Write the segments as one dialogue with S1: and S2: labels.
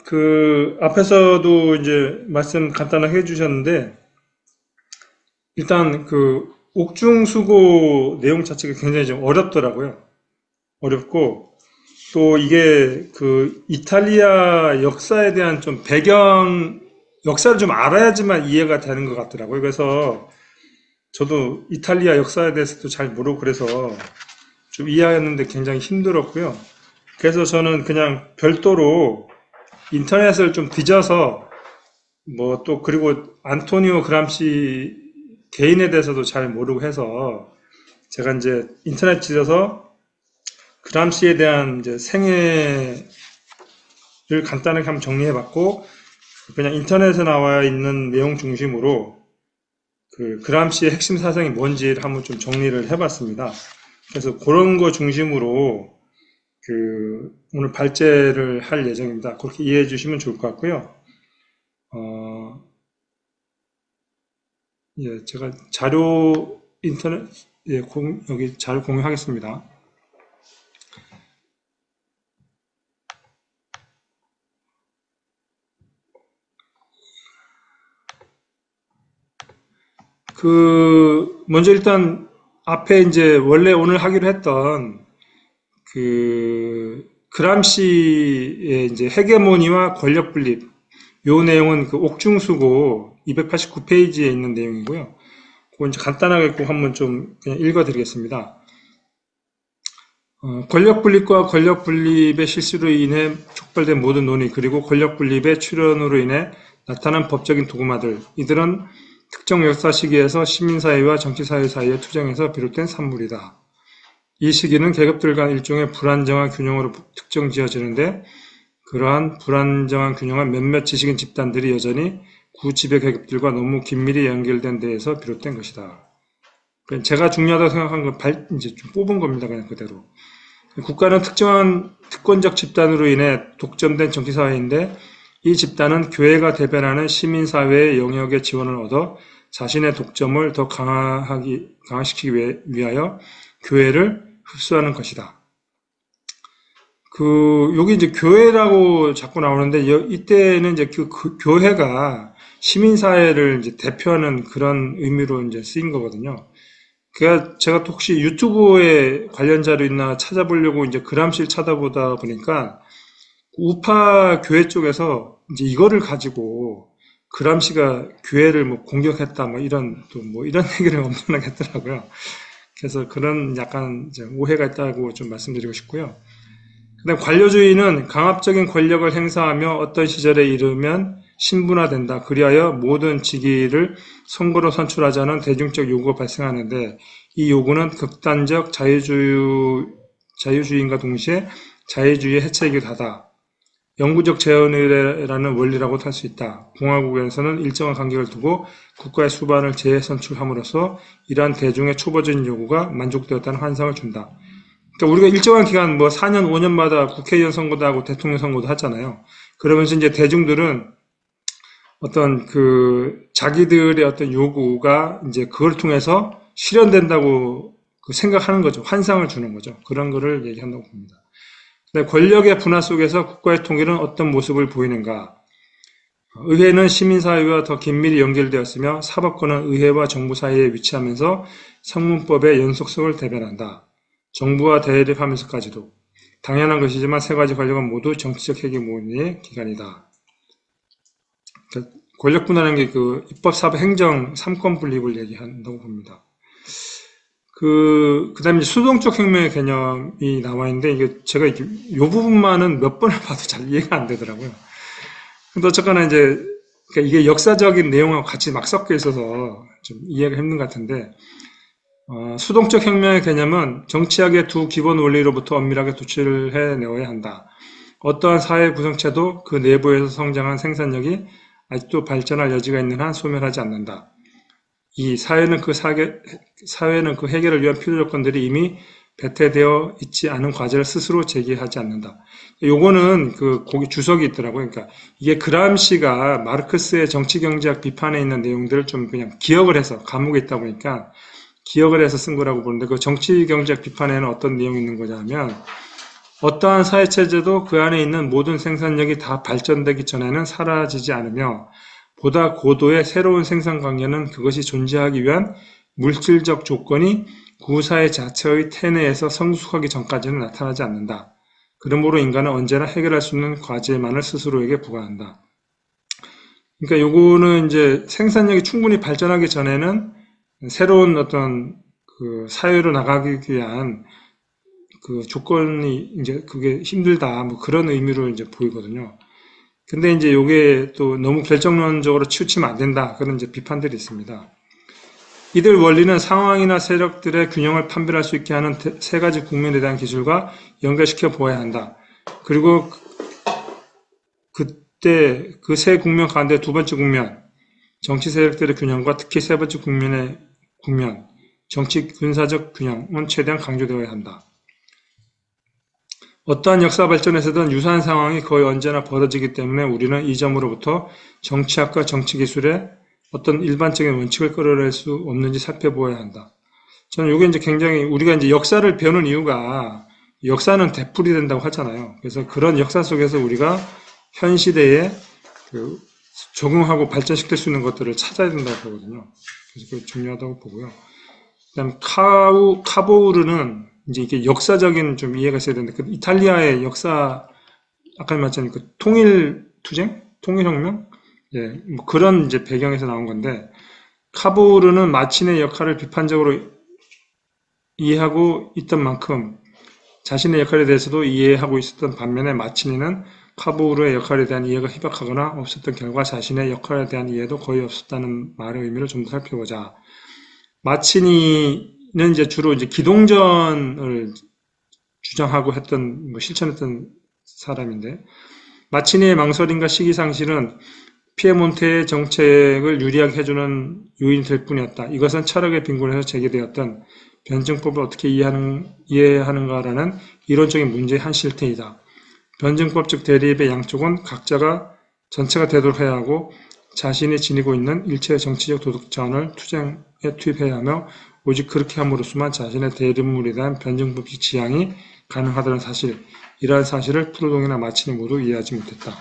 S1: 그 앞에서도 이제 말씀 간단하게 해주셨는데 일단 그 옥중수고 내용 자체가 굉장히 좀 어렵더라고요. 어렵고 또 이게 그 이탈리아 역사에 대한 좀 배경 역사를 좀 알아야지만 이해가 되는 것 같더라고요. 그래서 저도 이탈리아 역사에 대해서도 잘 모르고 그래서 좀 이해하는데 굉장히 힘들었고요. 그래서 저는 그냥 별도로 인터넷을 좀 뒤져서 뭐 또 그리고 안토니오 그람시 개인에 대해서도 잘 모르고 해서 제가 이제 인터넷 뒤져서 그람시에 대한 이제 생애를 간단하게 한번 정리해 봤고 그냥 인터넷에 나와 있는 내용 중심으로 그 그람시의 핵심 사상이 뭔지를 한번 좀 정리를 해 봤습니다. 그래서 그런 거 중심으로 그 오늘 발제를 할 예정입니다. 그렇게 이해해 주시면 좋을 것 같고요. 어, 예, 제가 자료 인터넷 예, 여기 자료 공유하겠습니다. 그 먼저 일단 앞에 이제 원래 오늘 하기로 했던 그 그람시의 이제 헤게모니와 권력 분립 요 내용은 그 옥중수고 289페이지에 있는 내용이고요. 그거 이제 간단하게 꼭 한번 좀 그냥 읽어드리겠습니다. 권력 분립과 권력 분립의 실수로 인해 촉발된 모든 논의 그리고 권력 분립의 출현으로 인해 나타난 법적인 도구마들 이들은 특정 역사 시기에서 시민사회와 정치사회 사이의 투쟁에서 비롯된 산물이다. 이 시기는 계급들 간 일종의 불안정한 균형으로 특정 지어지는데 그러한 불안정한 균형은 몇몇 지식인 집단들이 여전히 구지배 계급들과 너무 긴밀히 연결된 데에서 비롯된 것이다. 제가 중요하다고 생각한 건 이제 좀 뽑은 겁니다. 그냥 그대로. 국가는 특정한 특권적 집단으로 인해 독점된 정치사회인데 이 집단은 교회가 대변하는 시민사회의 영역의 지원을 얻어 자신의 독점을 더 강화시키기 위하여 교회를 흡수하는 것이다. 여기 이제 교회라고 자꾸 나오는데, 이때는 이제 그 교회가 시민사회를 이제 대표하는 그런 의미로 이제 쓰인 거거든요. 제가 또 혹시 유튜브에 관련 자료 있나 찾아보려고 이제 그람시를 찾아보다 보니까 우파 교회 쪽에서 이제 이거를 가지고 그람시가 교회를 뭐 공격했다 뭐 이런 또 뭐 이런 얘기를 엄청나게 했더라고요. 그래서 그런 약간 이제 오해가 있다고 좀 말씀드리고 싶고요. 그다음 관료주의는 강압적인 권력을 행사하며 어떤 시절에 이르면 신분화된다. 그리하여 모든 직위를 선거로 선출하자는 대중적 요구가 발생하는데 이 요구는 극단적 자유주의인과 동시에 자유주의의 해체이기도 하다. 영구적 재헌이라는 원리라고 할 수 있다. 공화국에서는 일정한 간격을 두고 국가의 수반을 재선출함으로써 이러한 대중의 초보적인 요구가 만족되었다는 환상을 준다. 그러니까 우리가 일정한 기간 뭐 4년, 5년마다 국회의원 선거도 하고 대통령 선거도 하잖아요. 그러면서 이제 대중들은 어떤 자기들의 어떤 요구가 이제 그걸 통해서 실현된다고 생각하는 거죠. 환상을 주는 거죠. 그런 거를 얘기한다고 봅니다. 권력의 분화 속에서 국가의 통일은 어떤 모습을 보이는가? 의회는 시민사회와 더 긴밀히 연결되었으며 사법권은 의회와 정부 사이에 위치하면서 성문법의 연속성을 대변한다. 정부와 대립하면서까지도 당연한 것이지만 세 가지 권력은 모두 정치적 헤게모니의 기관이다. 권력 분화라는 게 입법, 사법, 행정 3권 분립을 얘기한다고 봅니다. 그다음에 수동적 혁명의 개념이 나와 있는데 이게 제가 이 부분만은 몇 번을 봐도 잘 이해가 안 되더라고요. 근데 어쨌거나 이제 그러니까 이게 역사적인 내용하고 같이 막 섞여 있어서 좀 이해가 힘든 것 같은데 수동적 혁명의 개념은 정치학의 두 기본 원리로부터 엄밀하게 도출을 해내어야 한다. 어떠한 사회 구성체도 그 내부에서 성장한 생산력이 아직도 발전할 여지가 있는 한 소멸하지 않는다. 이 사회는 그 해결을 위한 필요 조건들이 이미 배태되어 있지 않은 과제를 스스로 제기하지 않는다. 요거는 거기 주석이 있더라고요. 그러니까 이게 그람시가 마르크스의 정치경제학 비판에 있는 내용들을 좀 그냥 기억을 해서 감옥에 있다 보니까 기억을 해서 쓴 거라고 보는데 그 정치경제학 비판에는 어떤 내용이 있는 거냐면 어떠한 사회체제도 그 안에 있는 모든 생산력이 다 발전되기 전에는 사라지지 않으며 보다 고도의 새로운 생산 관계는 그것이 존재하기 위한 물질적 조건이 구사회 자체의 태내에서 성숙하기 전까지는 나타나지 않는다. 그러므로 인간은 언제나 해결할 수 있는 과제만을 스스로에게 부과한다. 그러니까 요거는 이제 생산력이 충분히 발전하기 전에는 새로운 어떤 그 사회로 나가기 위한 그 조건이 이제 그게 힘들다 뭐 그런 의미로 이제 보이거든요. 근데 이제 요게 또 너무 결정론적으로 치우치면 안 된다 그런 이제 비판들이 있습니다. 이들 원리는 상황이나 세력들의 균형을 판별할 수 있게 하는 세 가지 국면에 대한 기술과 연결시켜 보아야 한다. 그리고 그때 그 세 국면 가운데 두 번째 국면, 정치 세력들의 균형과 특히 세 번째 국면의 국면, 정치 군사적 균형은 최대한 강조되어야 한다. 어떠한 역사 발전에서든 유사한 상황이 거의 언제나 벌어지기 때문에 우리는 이 점으로부터 정치학과 정치기술의 어떤 일반적인 원칙을 끌어낼 수 없는지 살펴보아야 한다. 저는 이게 이제 굉장히 우리가 이제 역사를 배우는 이유가 역사는 되풀이 된다고 하잖아요. 그래서 그런 역사 속에서 우리가 현 시대에 그 적응하고 발전시킬 수 있는 것들을 찾아야 된다고 보거든요. 그래서 그게 중요하다고 보고요. 그다음 카보우르는 이제 이게 역사적인 좀 이해가 있어야 되는데 그 이탈리아의 역사 아까 말했잖아요. 그 통일 투쟁, 통일혁명, 예, 뭐 그런 이제 배경에서 나온 건데 카보우르는 마친의 역할을 비판적으로 이해하고 있던 만큼 자신의 역할에 대해서도 이해하고 있었던 반면에 마친이는 카보우르의 역할에 대한 이해가 희박하거나 없었던 결과 자신의 역할에 대한 이해도 거의 없었다는 말의 의미를 좀 더 살펴보자. 마친이는 이제 주로 이제 기동전을 주장하고 했던 뭐 실천했던 사람인데 마치니의 망설임과 시기상실은 피에몬테의 정책을 유리하게 해주는 요인이 될 뿐이었다. 이것은 철학의 빈곤에서 제기되었던 변증법을 어떻게 이해하는가라는 이론적인 문제의 한 실태이다. 변증법 즉 대립의 양쪽은 각자가 전체가 되도록 해야 하고 자신이 지니고 있는 일체의 정치적 도덕 자원을 투쟁에 투입해야 하며 오직 그렇게 함으로써만 자신의 대립물에 대한 변증법적 지향이 가능하다는 사실, 이러한 사실을 프로동이나 마친이 모두 이해하지 못했다.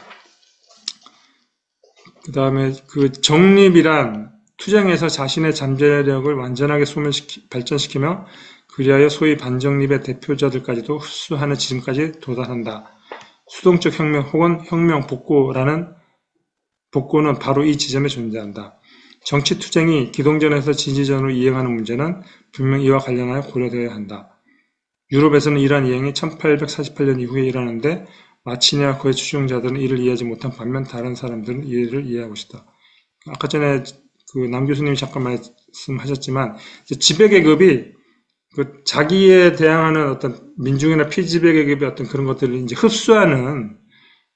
S1: 그 다음에 그 정립이란 투쟁에서 자신의 잠재력을 완전하게 발전시키며 그리하여 소위 반정립의 대표자들까지도 흡수하는 지점까지 도달한다. 수동적 혁명 혹은 혁명 복고는 바로 이 지점에 존재한다. 정치 투쟁이 기동전에서 진지전으로 이행하는 문제는 분명 이와 관련하여 고려되어야 한다. 유럽에서는 이러한 이행이 1848년 이후에 일어나는데 마치니와 그의 추종자들은 이를 이해하지 못한 반면 다른 사람들은 이를 이해하고 있다. 아까 전에 그 남 교수님이 잠깐 말씀하셨지만 지배계급이 그 자기에 대항하는 어떤 민중이나 피지배계급의 어떤 그런 것들을 이제 흡수하는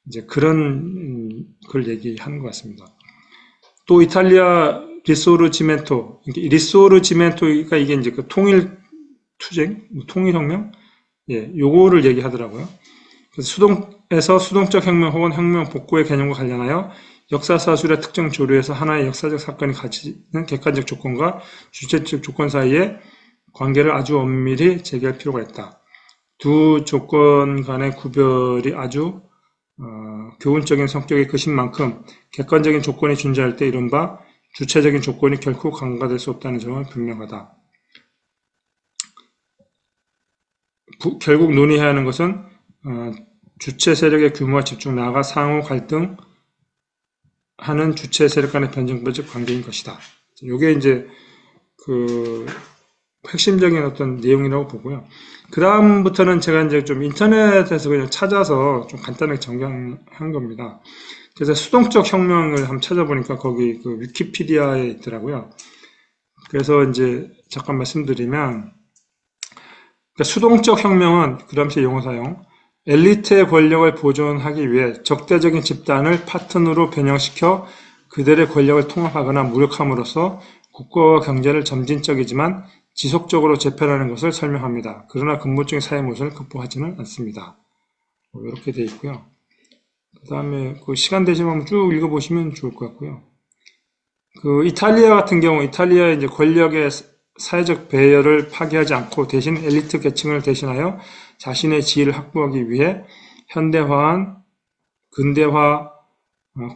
S1: 이제 그런 걸 얘기하는 것 같습니다. 또 이탈리아 리소르지멘토가 이게 이제 그 통일 투쟁, 통일혁명, 예, 요거를 얘기하더라고요. 그래서 수동적 혁명 혹은 혁명 복구의 개념과 관련하여 역사사술의 특정 조류에서 하나의 역사적 사건이 가지는 객관적 조건과 주체적 조건 사이의 관계를 아주 엄밀히 제기할 필요가 있다. 두 조건 간의 구별이 아주 교훈적인 성격의 것인 만큼 객관적인 조건이 존재할 때 이른바 주체적인 조건이 결코 간과될 수 없다는 점은 분명하다. 결국 논의해야 하는 것은 주체 세력의 규모와 집중 나아가 상호 갈등하는 주체 세력 간의 변증법적 관계인 것이다. 이게 이제 그 핵심적인 어떤 내용이라고 보고요. 그 다음부터는 제가 이제 좀 인터넷에서 그냥 찾아서 좀 간단하게 정리한 겁니다. 그래서 수동적 혁명을 한번 찾아보니까 거기 그 위키피디아에 있더라고요. 그래서 이제 잠깐 말씀드리면 그러니까 수동적 혁명은 그 당시 용어 사용 엘리트의 권력을 보존하기 위해 적대적인 집단을 파트너로 변형시켜 그들의 권력을 통합하거나 무력함으로써 국가와 경제를 점진적이지만 지속적으로 재편하는 것을 설명합니다. 그러나 근본적인 사회 모순을 극복하지는 않습니다. 이렇게 되어 있고요. 그 다음에 그 시간 되시면 한번 쭉 읽어보시면 좋을 것 같고요. 그 이탈리아 같은 경우 이탈리아의 이제 권력의 사회적 배열을 파괴하지 않고 대신 엘리트 계층을 대신하여 자신의 지위를 확보하기 위해 현대화한 근대화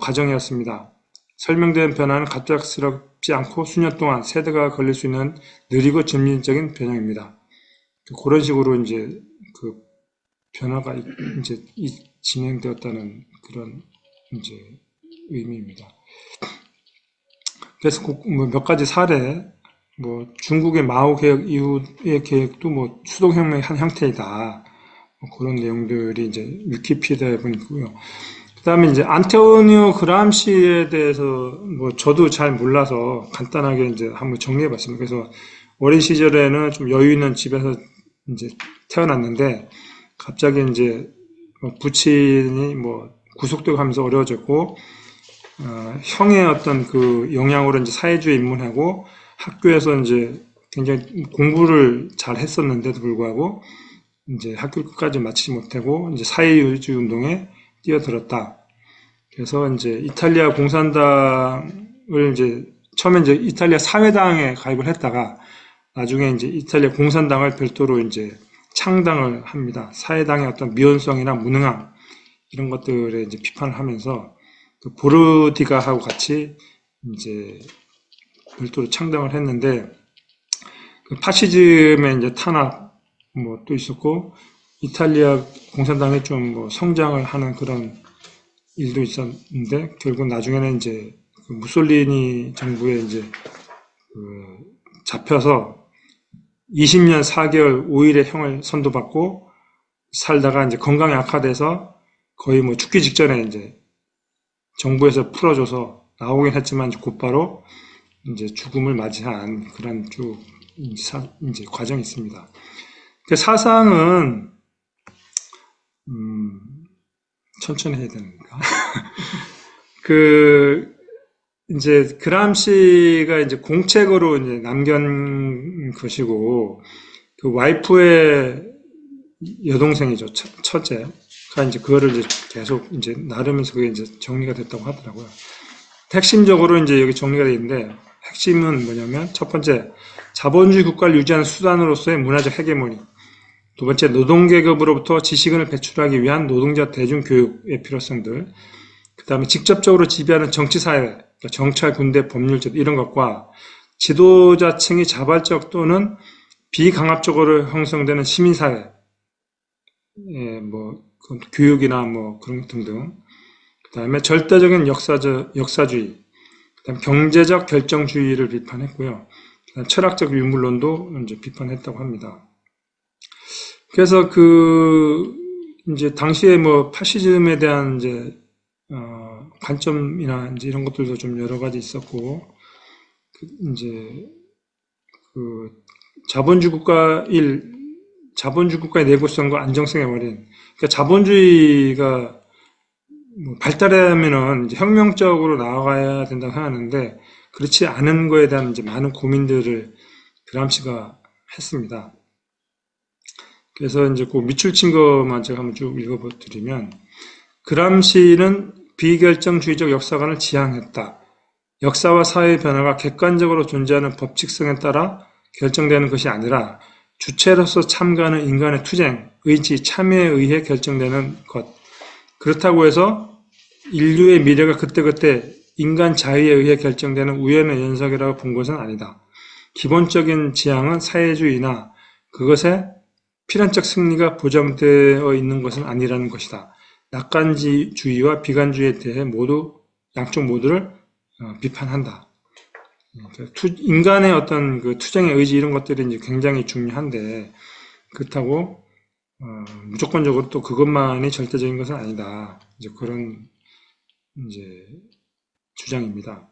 S1: 과정이었습니다. 설명된 변화는 갑작스럽지 않고 수년 동안 세대가 걸릴 수 있는 느리고 점진적인 변형입니다. 그런 식으로 이제 그 변화가 이제 진행되었다는 그런 이제 의미입니다. 그래서 몇 가지 사례, 중국의 마오 개혁 이후의 계획도 수동혁명의 한 형태이다. 그런 내용들이 이제 위키피디아에 보니까요. 그 다음에 이제 안토니오 그람시에 대해서 저도 잘 몰라서 간단하게 이제 한번 정리해 봤습니다. 그래서 어린 시절에는 좀 여유 있는 집에서 이제 태어났는데 갑자기 이제 부친이 구속되고 하면서 어려워졌고, 형의 어떤 그 영향으로 이제 사회주의에 입문하고 학교에서 이제 굉장히 공부를 잘 했었는데도 불구하고 이제 학교 끝까지 마치지 못하고 이제 사회주의 운동에 뛰어들었다. 그래서 이제 이탈리아 공산당을 이제 처음에 이제 이탈리아 사회당에 가입을 했다가 나중에 이제 이탈리아 공산당을 별도로 이제 창당을 합니다. 사회당의 어떤 미온성이나 무능함 이런 것들에 이제 비판을 하면서 그 보르디가하고 같이 이제 별도로 창당을 했는데 그 파시즘의 이제 탄압 또 있었고 이탈리아 공산당이 좀 성장을 하는 그런 일도 있었는데 결국 나중에는 이제 그 무솔리니 정부에 이제 그 잡혀서 20년 4개월 5일의 형을 선고받고 살다가 이제 건강이 악화돼서 거의 죽기 직전에 이제 정부에서 풀어줘서 나오긴 했지만 곧바로 이제 죽음을 맞이한 그런 쭉 이제 과정이 있습니다. 그 사상은 천천히 해야 되는가? 이제 그람시가 이제 공책으로 이제 남긴 것이고 그 와이프의 여동생이죠. 첫째가 이제 그거를 이제 계속 이제 나르면서 그게 이제 정리가 됐다고 하더라고요. 핵심적으로 이제 여기 정리가 되어 있는데 핵심은 뭐냐면 첫 번째 자본주의 국가를 유지하는 수단으로서의 문화적 헤게모니, 두 번째 노동계급으로부터 지식인을 배출하기 위한 노동자 대중교육의 필요성들, 그 다음에 직접적으로 지배하는 정치사회, 그러니까 정찰, 군대, 법률제도 이런 것과 지도자층이 자발적 또는 비강압적으로 형성되는 시민사회, 교육이나 그런 것 등등, 그 다음에 절대적인 역사주의, 그 다음에 경제적 결정주의를 비판했고요. 그다음 철학적 유물론도 이제 비판했다고 합니다. 그래서 이제 당시에 파시즘에 대한 이제 관점이나 이제 이런 것들도 좀 여러 가지 있었고, 이제 자본주의 국가의 내구성과 안정성의 원인. 그러니까 자본주의가 발달하면은 이제 혁명적으로 나아가야 된다고 하는데 그렇지 않은 거에 대한 이제 많은 고민들을 그람시가 했습니다. 그래서 이제 그 밑줄 친 것만 제가 한번 쭉 읽어드리면, 그람시는 비결정주의적 역사관을 지향했다. 역사와 사회의 변화가 객관적으로 존재하는 법칙성에 따라 결정되는 것이 아니라 주체로서 참가하는 인간의 투쟁, 의지, 참여에 의해 결정되는 것. 그렇다고 해서 인류의 미래가 그때그때 인간 자의에 의해 결정되는 우연의 연속이라고 본 것은 아니다. 기본적인 지향은 사회주의나 그것의 필연적 승리가 보장되어 있는 것은 아니라는 것이다. 낙관주의와 비관주의에 대해 양쪽 모두를 비판한다. 인간의 어떤 그 투쟁의 의지 이런 것들이 이제 굉장히 중요한데 그렇다고 무조건적으로 또 그것만이 절대적인 것은 아니다. 이제 그런 이제 주장입니다.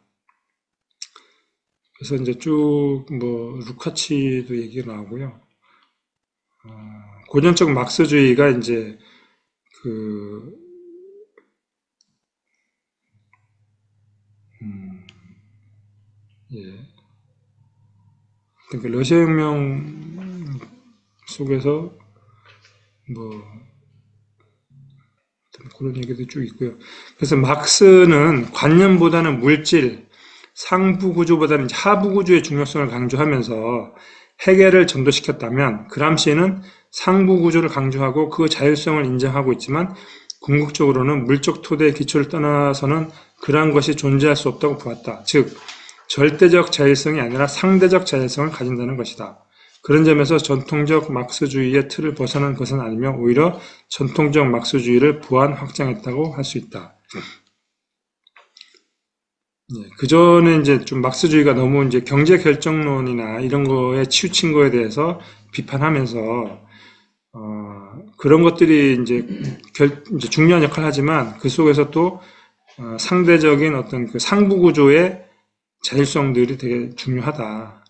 S1: 그래서 이제 쭉 루카치도 얘기가 나오고요. 고전적 막스주의가 이제 그러니까 러시아 혁명 속에서 그런 얘기도 쭉 있고요. 그래서 막스는 관념보다는 물질, 상부 구조보다는 하부 구조의 중요성을 강조하면서 해겔을 전도시켰다면 그람시에는 상부 구조를 강조하고 그 자율성을 인정하고 있지만 궁극적으로는 물적 토대의 기초를 떠나서는 그러한 것이 존재할 수 없다고 보았다. 즉 절대적 자율성이 아니라 상대적 자율성을 가진다는 것이다. 그런 점에서 전통적 막스주의의 틀을 벗어난 것은 아니며 오히려 전통적 막스주의를 보완 확장했다고 할 수 있다. 그 전에 이제 좀 막스주의가 너무 이제 경제 결정론이나 이런 거에 치우친 거에 대해서 비판하면서 그런 것들이 이제 중요한 역할을 하지만 그 속에서 또 상대적인 어떤 그 상부 구조의 자율성들이 되게 중요하다.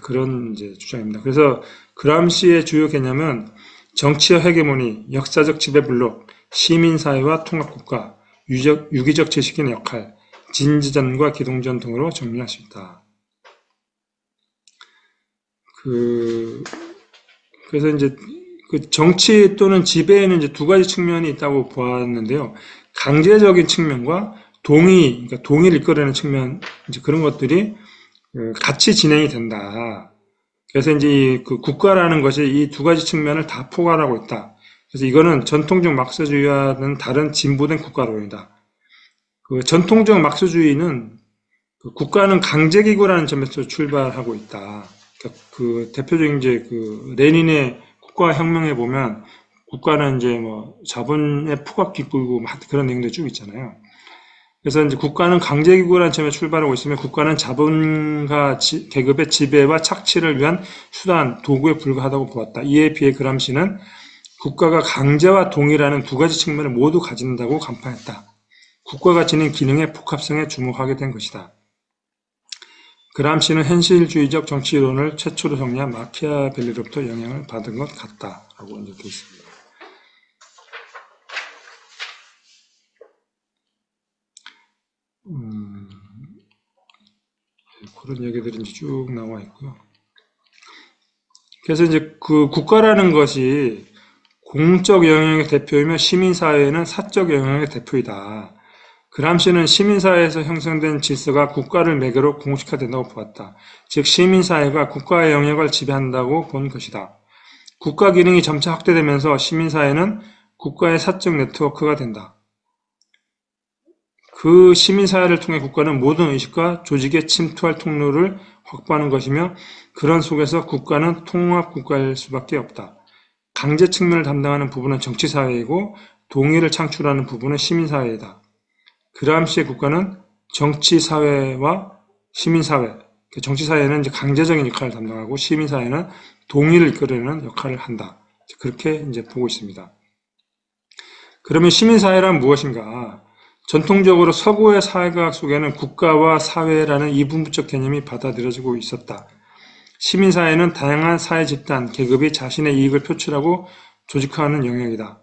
S1: 그런 이제 주장입니다. 그래서 그람시의 주요 개념은 정치의 헤게모니, 역사적 지배블록, 시민사회와 통합국가, 유기적 지식인의 역할, 진지전과 기동전 등으로 정리할 수 있다. 그래서 이제 그 정치 또는 지배에는 이제 두 가지 측면이 있다고 보았는데요. 강제적인 측면과 그러니까 동의를 이끌어내는 측면, 이제 그런 것들이 같이 진행이 된다. 그래서 이제 그 국가라는 것이 이 두 가지 측면을 다 포괄하고 있다. 그래서 이거는 전통적 막스주의와는 다른 진보된 국가론이다. 그 전통적 막스주의는 그 국가는 강제기구라는 점에서 출발하고 있다. 그러니까 그 대표적인 이제 그 레닌의 국가혁명에 보면 국가는 이제 뭐 자본의 포갑기구고 그런 내용들이 쭉 있잖아요. 그래서 이제 국가는 강제기구라는 점에 출발하고 있으며 국가는 자본가 계급의 지배와 착취를 위한 수단, 도구에 불과하다고 보았다. 이에 비해 그람시는 국가가 강제와 동의라는 두 가지 측면을 모두 가진다고 간파했다. 국가가 지닌 기능의 복합성에 주목하게 된 것이다. 그람시는 현실주의적 정치론을 최초로 정리한 마키아벨리로부터 영향을 받은 것 같다라고 이제 되어 있습니다. 그런 얘기들이 이제 쭉 나와 있고요. 그래서 이제 그 국가라는 것이 공적 영역의 대표이며 시민사회는 사적 영역의 대표이다. 그람시는 시민사회에서 형성된 질서가 국가를 매개로 공식화된다고 보았다. 즉 시민사회가 국가의 영역을 지배한다고 본 것이다. 국가 기능이 점차 확대되면서 시민사회는 국가의 사적 네트워크가 된다. 그 시민사회를 통해 국가는 모든 의식과 조직에 침투할 통로를 확보하는 것이며 그런 속에서 국가는 통합국가일 수밖에 없다. 강제 측면을 담당하는 부분은 정치사회이고 동의를 창출하는 부분은 시민사회이다. 그람시의 국가는 정치사회와 시민사회, 정치사회는 이제 강제적인 역할을 담당하고 시민사회는 동의를 이끌어내는 역할을 한다. 그렇게 이제 보고 있습니다. 그러면 시민사회란 무엇인가? 전통적으로 서구의 사회과학 속에는 국가와 사회라는 이분부적 개념이 받아들여지고 있었다. 시민사회는 다양한 사회 집단, 계급이 자신의 이익을 표출하고 조직화하는 영역이다.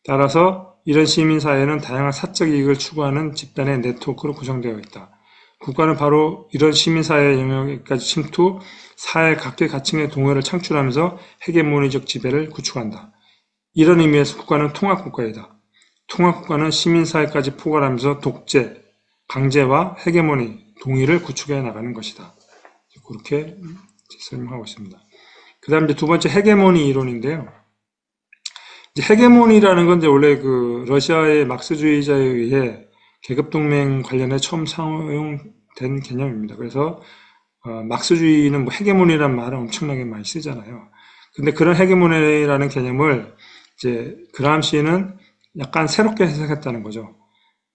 S1: 따라서 이런 시민사회는 다양한 사적 이익을 추구하는 집단의 네트워크로 구성되어 있다. 국가는 바로 이런 시민사회 영역까지 침투, 사회 각계 가층의 동요를 창출하면서 헤게모니적 지배를 구축한다. 이런 의미에서 국가는 통합국가이다. 통합국가는 시민사회까지 포괄하면서 독재, 강제와 헤게모니, 동의를 구축해 나가는 것이다. 그렇게 설명하고 있습니다. 그 다음 두 번째 헤게모니 이론인데요. 헤게모니라는 건 이제 원래 그 러시아의 막스주의자에 의해 계급동맹 관련해 처음 사용된 개념입니다. 그래서 막스주의는 뭐 헤게모니라는 말을 엄청나게 많이 쓰잖아요. 근데 그런 헤게모니라는 개념을 이제 그람시는 약간 새롭게 해석했다는 거죠.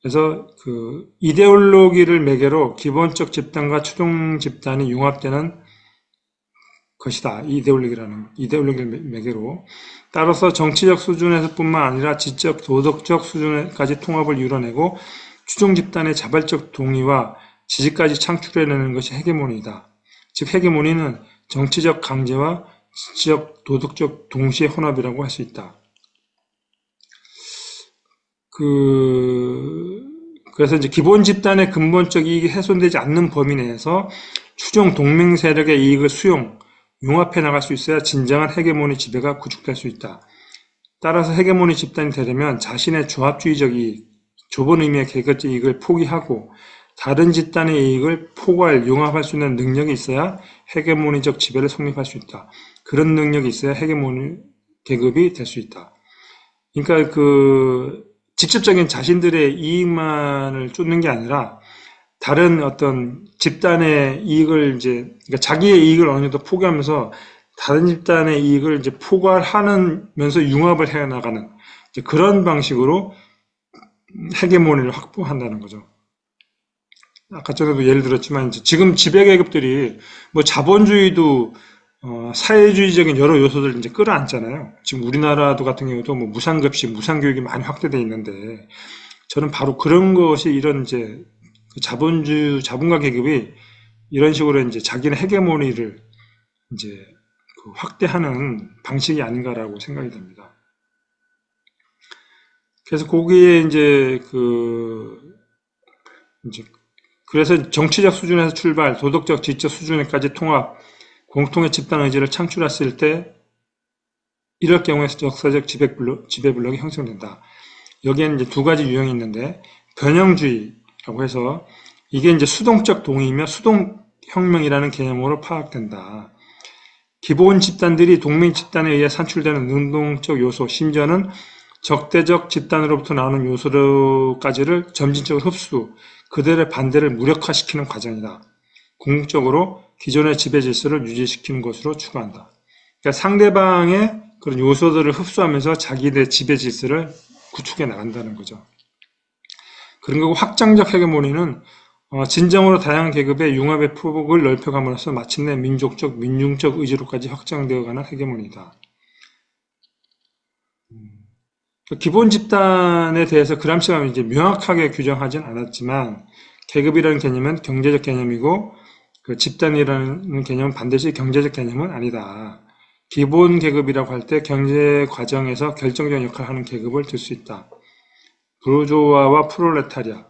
S1: 그래서 그 이데올로기를 매개로 기본적 집단과 추종 집단이 융합되는 것이다. 이데올로기를 매개로. 따라서 정치적 수준에서뿐만 아니라 지적, 도덕적 수준까지 통합을 이뤄내고 추종 집단의 자발적 동의와 지지까지 창출해내는 것이 헤게모니이다. 즉 헤게모니는 정치적 강제와 지적, 도덕적 동시에 혼합이라고 할 수 있다. 그래서 이제 기본 집단의 근본적 이익이 훼손되지 않는 범위 내에서 추종 동맹 세력의 이익을 융합해 나갈 수 있어야 진정한 헤게모니 지배가 구축될 수 있다. 따라서 헤게모니 집단이 되려면 자신의 조합주의적 이익, 좁은 의미의 계급적 이익을 포기하고 다른 집단의 이익을 포괄, 융합할 수 있는 능력이 있어야 헤게모니적 지배를 성립할 수 있다. 그런 능력이 있어야 헤게모니 계급이 될 수 있다. 그러니까 직접적인 자신들의 이익만을 쫓는 게 아니라 다른 어떤 집단의 이익을 그러니까 자기의 이익을 어느 정도 포기하면서 다른 집단의 이익을 포괄하면서 융합을 해 나가는 그런 방식으로 헤게모니를 확보한다는 거죠. 아까 전에도 예를 들었지만 지금 지배계급들이 뭐 자본주의도 사회주의적인 여러 요소들 끌어안잖아요. 지금 우리나라도 같은 경우도 뭐 무상급식, 무상교육이 많이 확대되어 있는데 저는 바로 그런 것이 이런 자본가 계급이 이런 식으로 자기네 헤게모니를 확대하는 방식이 아닌가라고 생각이 됩니다. 그래서 거기에 그래서 정치적 수준에서 출발, 도덕적, 지적 수준에까지 통합, 공통의 집단 의지를 창출했을 때 이럴 경우에 역사적 지배블록이 형성된다. 여기에는 두 가지 유형이 있는데 변형주의라고 해서 이게 수동적 동의이며 수동혁명이라는 개념으로 파악된다. 기본 집단들이 동맹 집단에 의해 산출되는 능동적 요소, 심지어는 적대적 집단으로부터 나오는 요소까지를 점진적으로 흡수, 그들의 반대를 무력화시키는 과정이다. 궁극적으로 기존의 지배 질서를 유지시키는 것으로 추구한다. 그러니까 상대방의 그런 요소들을 흡수하면서 자기들의 지배 질서를 구축해 나간다는 거죠. 그런 거고 확장적 헤게모니는 진정으로 다양한 계급의 융합의 폭을 넓혀감으로써 마침내 민족적, 민중적 의지로까지 확장되어가는 헤게모니다. 기본 집단에 대해서 그람시가 명확하게 규정하진 않았지만 계급이라는 개념은 경제적 개념이고 그 집단이라는 개념은 반드시 경제적 개념은 아니다. 기본 계급이라고 할 때 경제 과정에서 결정적 역할을 하는 계급을 들 수 있다. 부르조아와 프롤레타리아,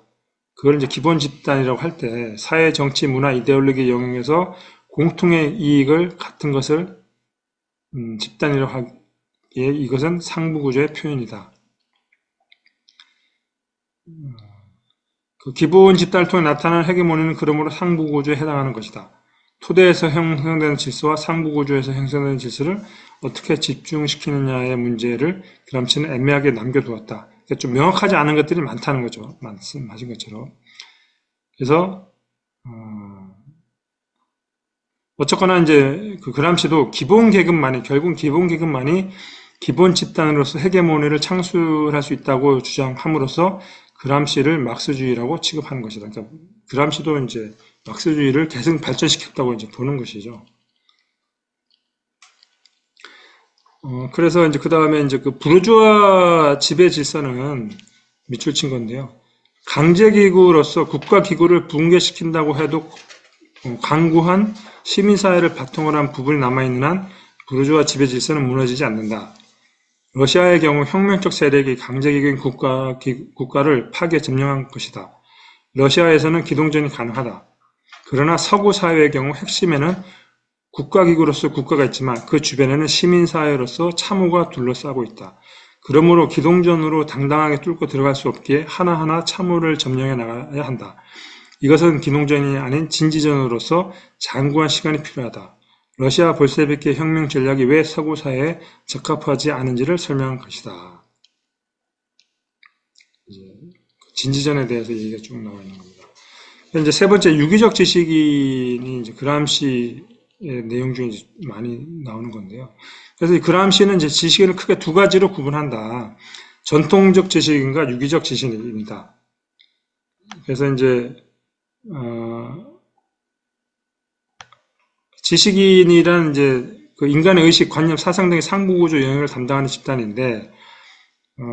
S1: 그걸 기본 집단이라고 할 때 사회, 정치, 문화, 이데올로기 영역에서 공통의 이익을 같은 것을 집단이라고 하기에 이것은 상부구조의 표현이다. 그 기본 집단을 통해 나타나는 헤게모니는 그러므로 상부구조에 해당하는 것이다. 토대에서 형성되는 질서와 상부구조에서 형성되는 질서를 어떻게 집중시키느냐의 문제를 그람시는 애매하게 남겨두었다. 그러니까 좀 명확하지 않은 것들이 많다는 거죠. 말씀하신 것처럼. 그래서 어쨌거나 그 그람시도 기본 계급만이, 결국 기본 계급만이 기본 집단으로서 헤게모니를 창출할 수 있다고 주장함으로써 그람시를 막스주의라고 취급하는 것이다. 그러니까 그람시도 막스주의를 계속 발전시켰다고 보는 것이죠. 그래서 그 다음에 그 부르주아 지배 질서는 밑줄 친 건데요. 강제기구로서 국가기구를 붕괴시킨다고 해도 강구한 시민사회를 바탕으로 한 부분이 남아있는 한 부르주아 지배 질서는 무너지지 않는다. 러시아의 경우 혁명적 세력이 강제기구인 국가를 파괴 점령한 것이다. 러시아에서는 기동전이 가능하다. 그러나 서구 사회의 경우 핵심에는 국가기구로서 국가가 있지만 그 주변에는 시민사회로서 참호가 둘러싸고 있다. 그러므로 기동전으로 당당하게 뚫고 들어갈 수 없기에 하나하나 참호를 점령해 나가야 한다. 이것은 기동전이 아닌 진지전으로서 장구한 시간이 필요하다. 러시아 볼셰비키 혁명 전략이 왜 서구 사회에 적합하지 않은지를 설명한 것이다. 진지전에 대해서 얘기가 쭉 나와 있는 겁니다. 이제 세 번째 유기적 지식인이 이제 그람시의 내용 중에 많이 나오는 건데요. 그래서 그람시는 이제 지식인을 크게 두 가지로 구분한다. 전통적 지식인과 유기적 지식인입니다. 그래서 이제 지식인이란 이제 그 인간의 의식, 관념, 사상 등의 상부구조 영역을 담당하는 집단인데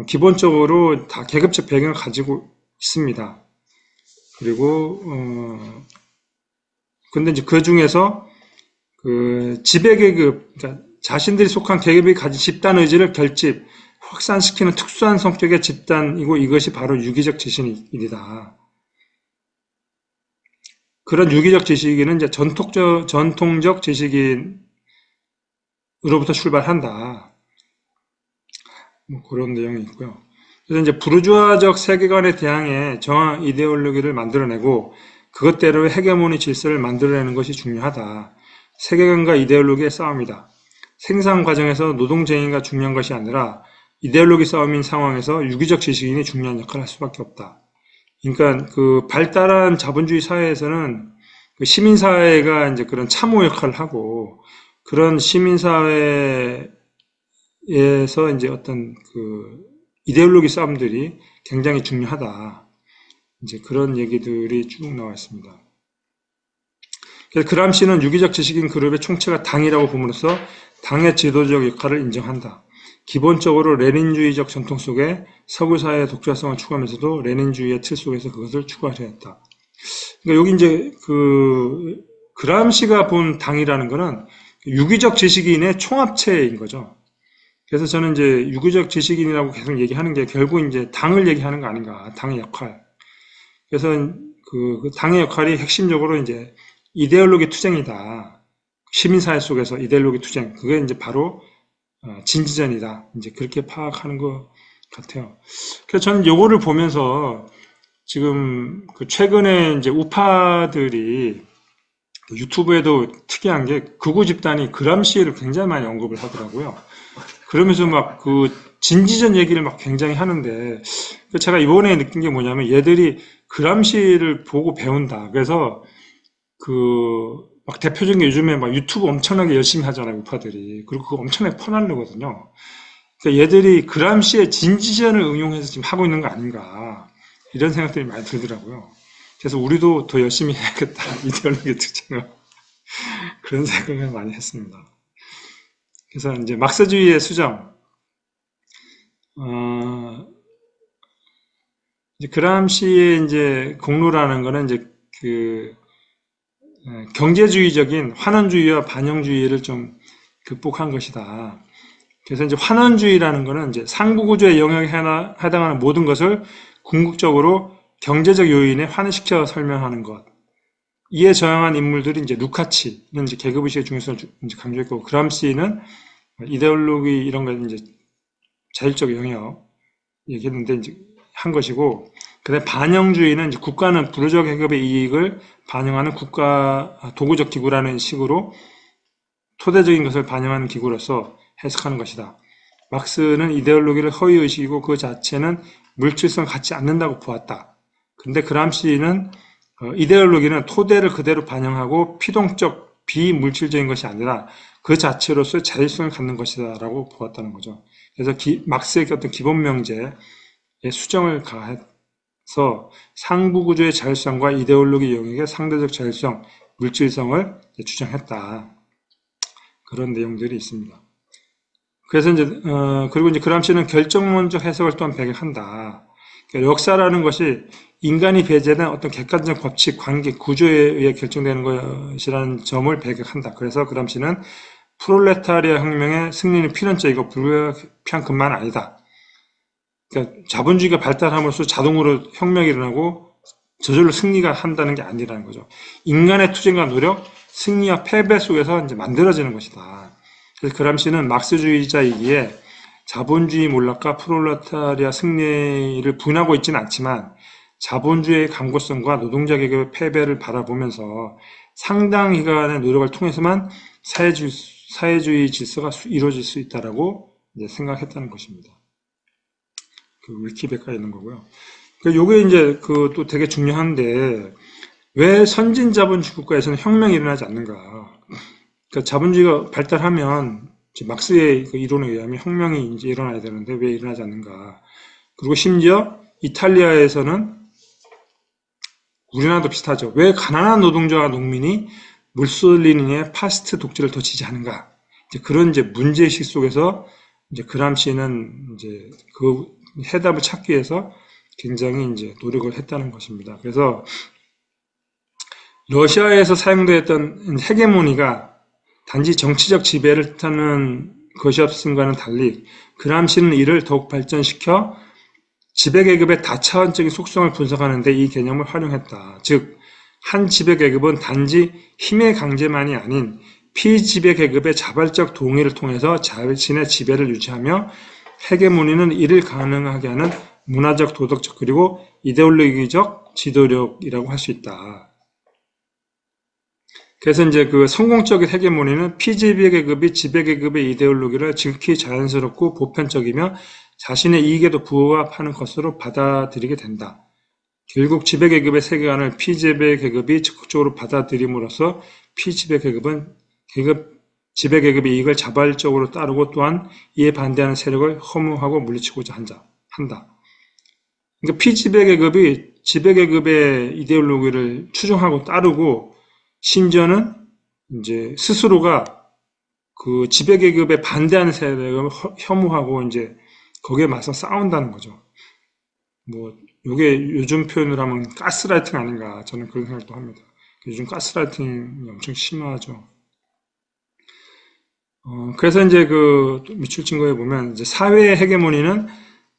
S1: 기본적으로 다 계급적 배경을 가지고 있습니다. 그리고 근데 이제 그 중에서 그 지배계급, 그러니까 자신들이 속한 계급이 가진 집단 의지를 결집, 확산시키는 특수한 성격의 집단이고 이것이 바로 유기적 지식인이다. 그런 유기적 지식인은 이제 전통적 지식인으로부터 출발한다. 뭐 그런 내용이 있고요. 그래서 이제 부르주아적 세계관에 대항해 정한 이데올로기를 만들어내고 그것대로의 헤게모니 질서를 만들어내는 것이 중요하다. 세계관과 이데올로기의 싸움이다. 생산 과정에서 노동쟁이가 중요한 것이 아니라 이데올로기 싸움인 상황에서 유기적 지식인이 중요한 역할을 할 수밖에 없다. 그러니까 그 발달한 자본주의 사회에서는 그 시민사회가 이제 그런 참호 역할을 하고 그런 시민사회에서 이제 어떤 그 이데올로기 싸움들이 굉장히 중요하다. 이제 그런 얘기들이 쭉 나와 있습니다. 그래서 그람시는 유기적 지식인 그룹의 총체가 당이라고 봄으로써 당의 지도적 역할을 인정한다. 기본적으로 레닌주의적 전통 속에 서구 사회의 독자성을 추구하면서도 레닌주의의 틀 속에서 그것을 추구하려 했다. 그러니까 여기 이제 그 그람시가 본 당이라는 거는 유기적 지식인의 총합체인 거죠. 그래서 저는 이제 유기적 지식인이라고 계속 얘기하는 게 결국 이제 당을 얘기하는 거 아닌가, 당의 역할. 그래서 그 당의 역할이 핵심적으로 이제 이데올로기 투쟁이다. 시민사회 속에서 이데올로기 투쟁. 그게 이제 바로 진지전이다. 이제 그렇게 파악하는 것 같아요. 그래서 저는 요거를 보면서 지금 그 최근에 이제 우파들이 유튜브에도 특이한 게 극우 집단이 그람시를 굉장히 많이 언급을 하더라고요. 그러면서 막 그 진지전 얘기를 막 굉장히 하는데 제가 이번에 느낀 게 뭐냐면 얘들이 그람시를 보고 배운다. 그래서 그 막 대표적인 게 요즘에 막 유튜브 엄청나게 열심히 하잖아요, 우파들이. 그리고 그거 엄청나게 퍼날르거든요. 그러니까 얘들이 그람시의 진지전을 응용해서 지금 하고 있는 거 아닌가. 이런 생각들이 많이 들더라고요. 그래서 우리도 더 열심히 해야겠다. 이데올로기 특징을. 그런 생각을 많이 했습니다. 그래서 이제 막스주의의 수정. 이제 그람시의 이제 공로라는 거는 이제 그 경제주의적인 환원주의와 반영주의를 좀 극복한 것이다. 그래서 이제 환원주의라는 거는 이제 상부구조의 영역에 해당하는 모든 것을 궁극적으로 경제적 요인에 환원시켜 설명하는 것. 이에 저항한 인물들이 이제 루카치는 이제 계급의식의 중요성을 이제 강조했고, 그람시는 이데올로기 이런 거 이제 자율적 영역 얘기했는데 이제 한 것이고, 그다음에 반영주의는 이제 국가는 부르주아 계급의 이익을 반영하는 국가 도구적 기구라는 식으로 토대적인 것을 반영하는 기구로서 해석하는 것이다. 막스는 이데올로기를 허위의식이고 그 자체는 물질성 갖지 않는다고 보았다. 그런데 그람시는 이데올로기는 토대를 그대로 반영하고 피동적 비물질적인 것이 아니라 그 자체로서 자율성을 갖는 것이다 라고 보았다는 거죠. 그래서 막스의 어떤 기본 명제에 수정을 가해서 상부구조의 자율성과 이데올로기 영역의 상대적 자율성, 물질성을 주장했다. 그런 내용들이 있습니다. 그래서 이제 그리고 이제 그람시는 결정론적 해석을 또한 배격한다. 그러니까 역사라는 것이 인간이 배제된 어떤 객관적 법칙, 관계, 구조에 의해 결정되는 것이라는 점을 배격한다. 그래서 그람시는 프롤레타리아 혁명의 승리는 필연적이고 불가피한 것만 아니다. 그러니까 자본주의가 발달함으로써 자동으로 혁명이 일어나고 저절로 승리가 한다는 게 아니라는 거죠. 인간의 투쟁과 노력, 승리와 패배 속에서 이제 만들어지는 것이다. 그래서 그람시는 막스주의자이기에 자본주의 몰락과 프롤레타리아 승리를 부인하고 있지는 않지만 자본주의의 강고성과 노동자 계급의 패배를 바라보면서 상당 기간의 노력을 통해서만 사회주의 질서가 이루어질 수 있다라고 이제 생각했다는 것입니다. 그 위키백과에 있는 거고요. 요게 이제 그 또 되게 중요한데 왜 선진 자본주의 국가에서는 혁명이 일어나지 않는가? 그러니까 자본주의가 발달하면 막스의 그 이론에 의하면 혁명이 이제 일어나야 되는데 왜 일어나지 않는가? 그리고 심지어 이탈리아에서는 우리나라도 비슷하죠. 왜 가난한 노동자와 농민이 무솔리니의 파시스트 독재를 더 지지하는가? 이제 그런 이제 문제의식 속에서 이제 그람시는 이제 그 해답을 찾기 위해서 굉장히 이제 노력을 했다는 것입니다. 그래서 러시아에서 사용되었던 헤게모니가 단지 정치적 지배를 뜻하는 것이었음과는 달리 그람시는 이를 더욱 발전시켜 지배계급의 다차원적인 속성을 분석하는 데 이 개념을 활용했다. 즉, 한 지배계급은 단지 힘의 강제만이 아닌 피지배계급의 자발적 동의를 통해서 자신의 지배를 유지하며 헤게모니는 이를 가능하게 하는 문화적, 도덕적, 그리고 이데올로기적 지도력이라고 할 수 있다. 그래서 이제 그 성공적인 헤게모니는 피지배계급이 지배계급의 이데올로기를 지극히 자연스럽고 보편적이며 자신의 이익에도 부합하는 것으로 받아들이게 된다. 결국 지배계급의 세계관을 피지배계급이 적극적으로 받아들임으로써 피지배계급은 지배계급의 이익을 자발적으로 따르고 또한 이에 반대하는 세력을 허무하고 물리치고자 한다. 그러니까 피지배계급이 지배계급의 이데올로기를 추종하고 따르고 심지어는 이제 스스로가 그 지배계급에 반대하는 세력을 혐오하고 이제 거기에 맞서 싸운다는 거죠. 뭐 요게 요즘 표현으로 하면 가스라이팅 아닌가 저는 그런 생각도 합니다. 요즘 가스라이팅이 엄청 심하죠. 그래서 이제 그 미출 증거에 보면 이제 사회의 헤게모니는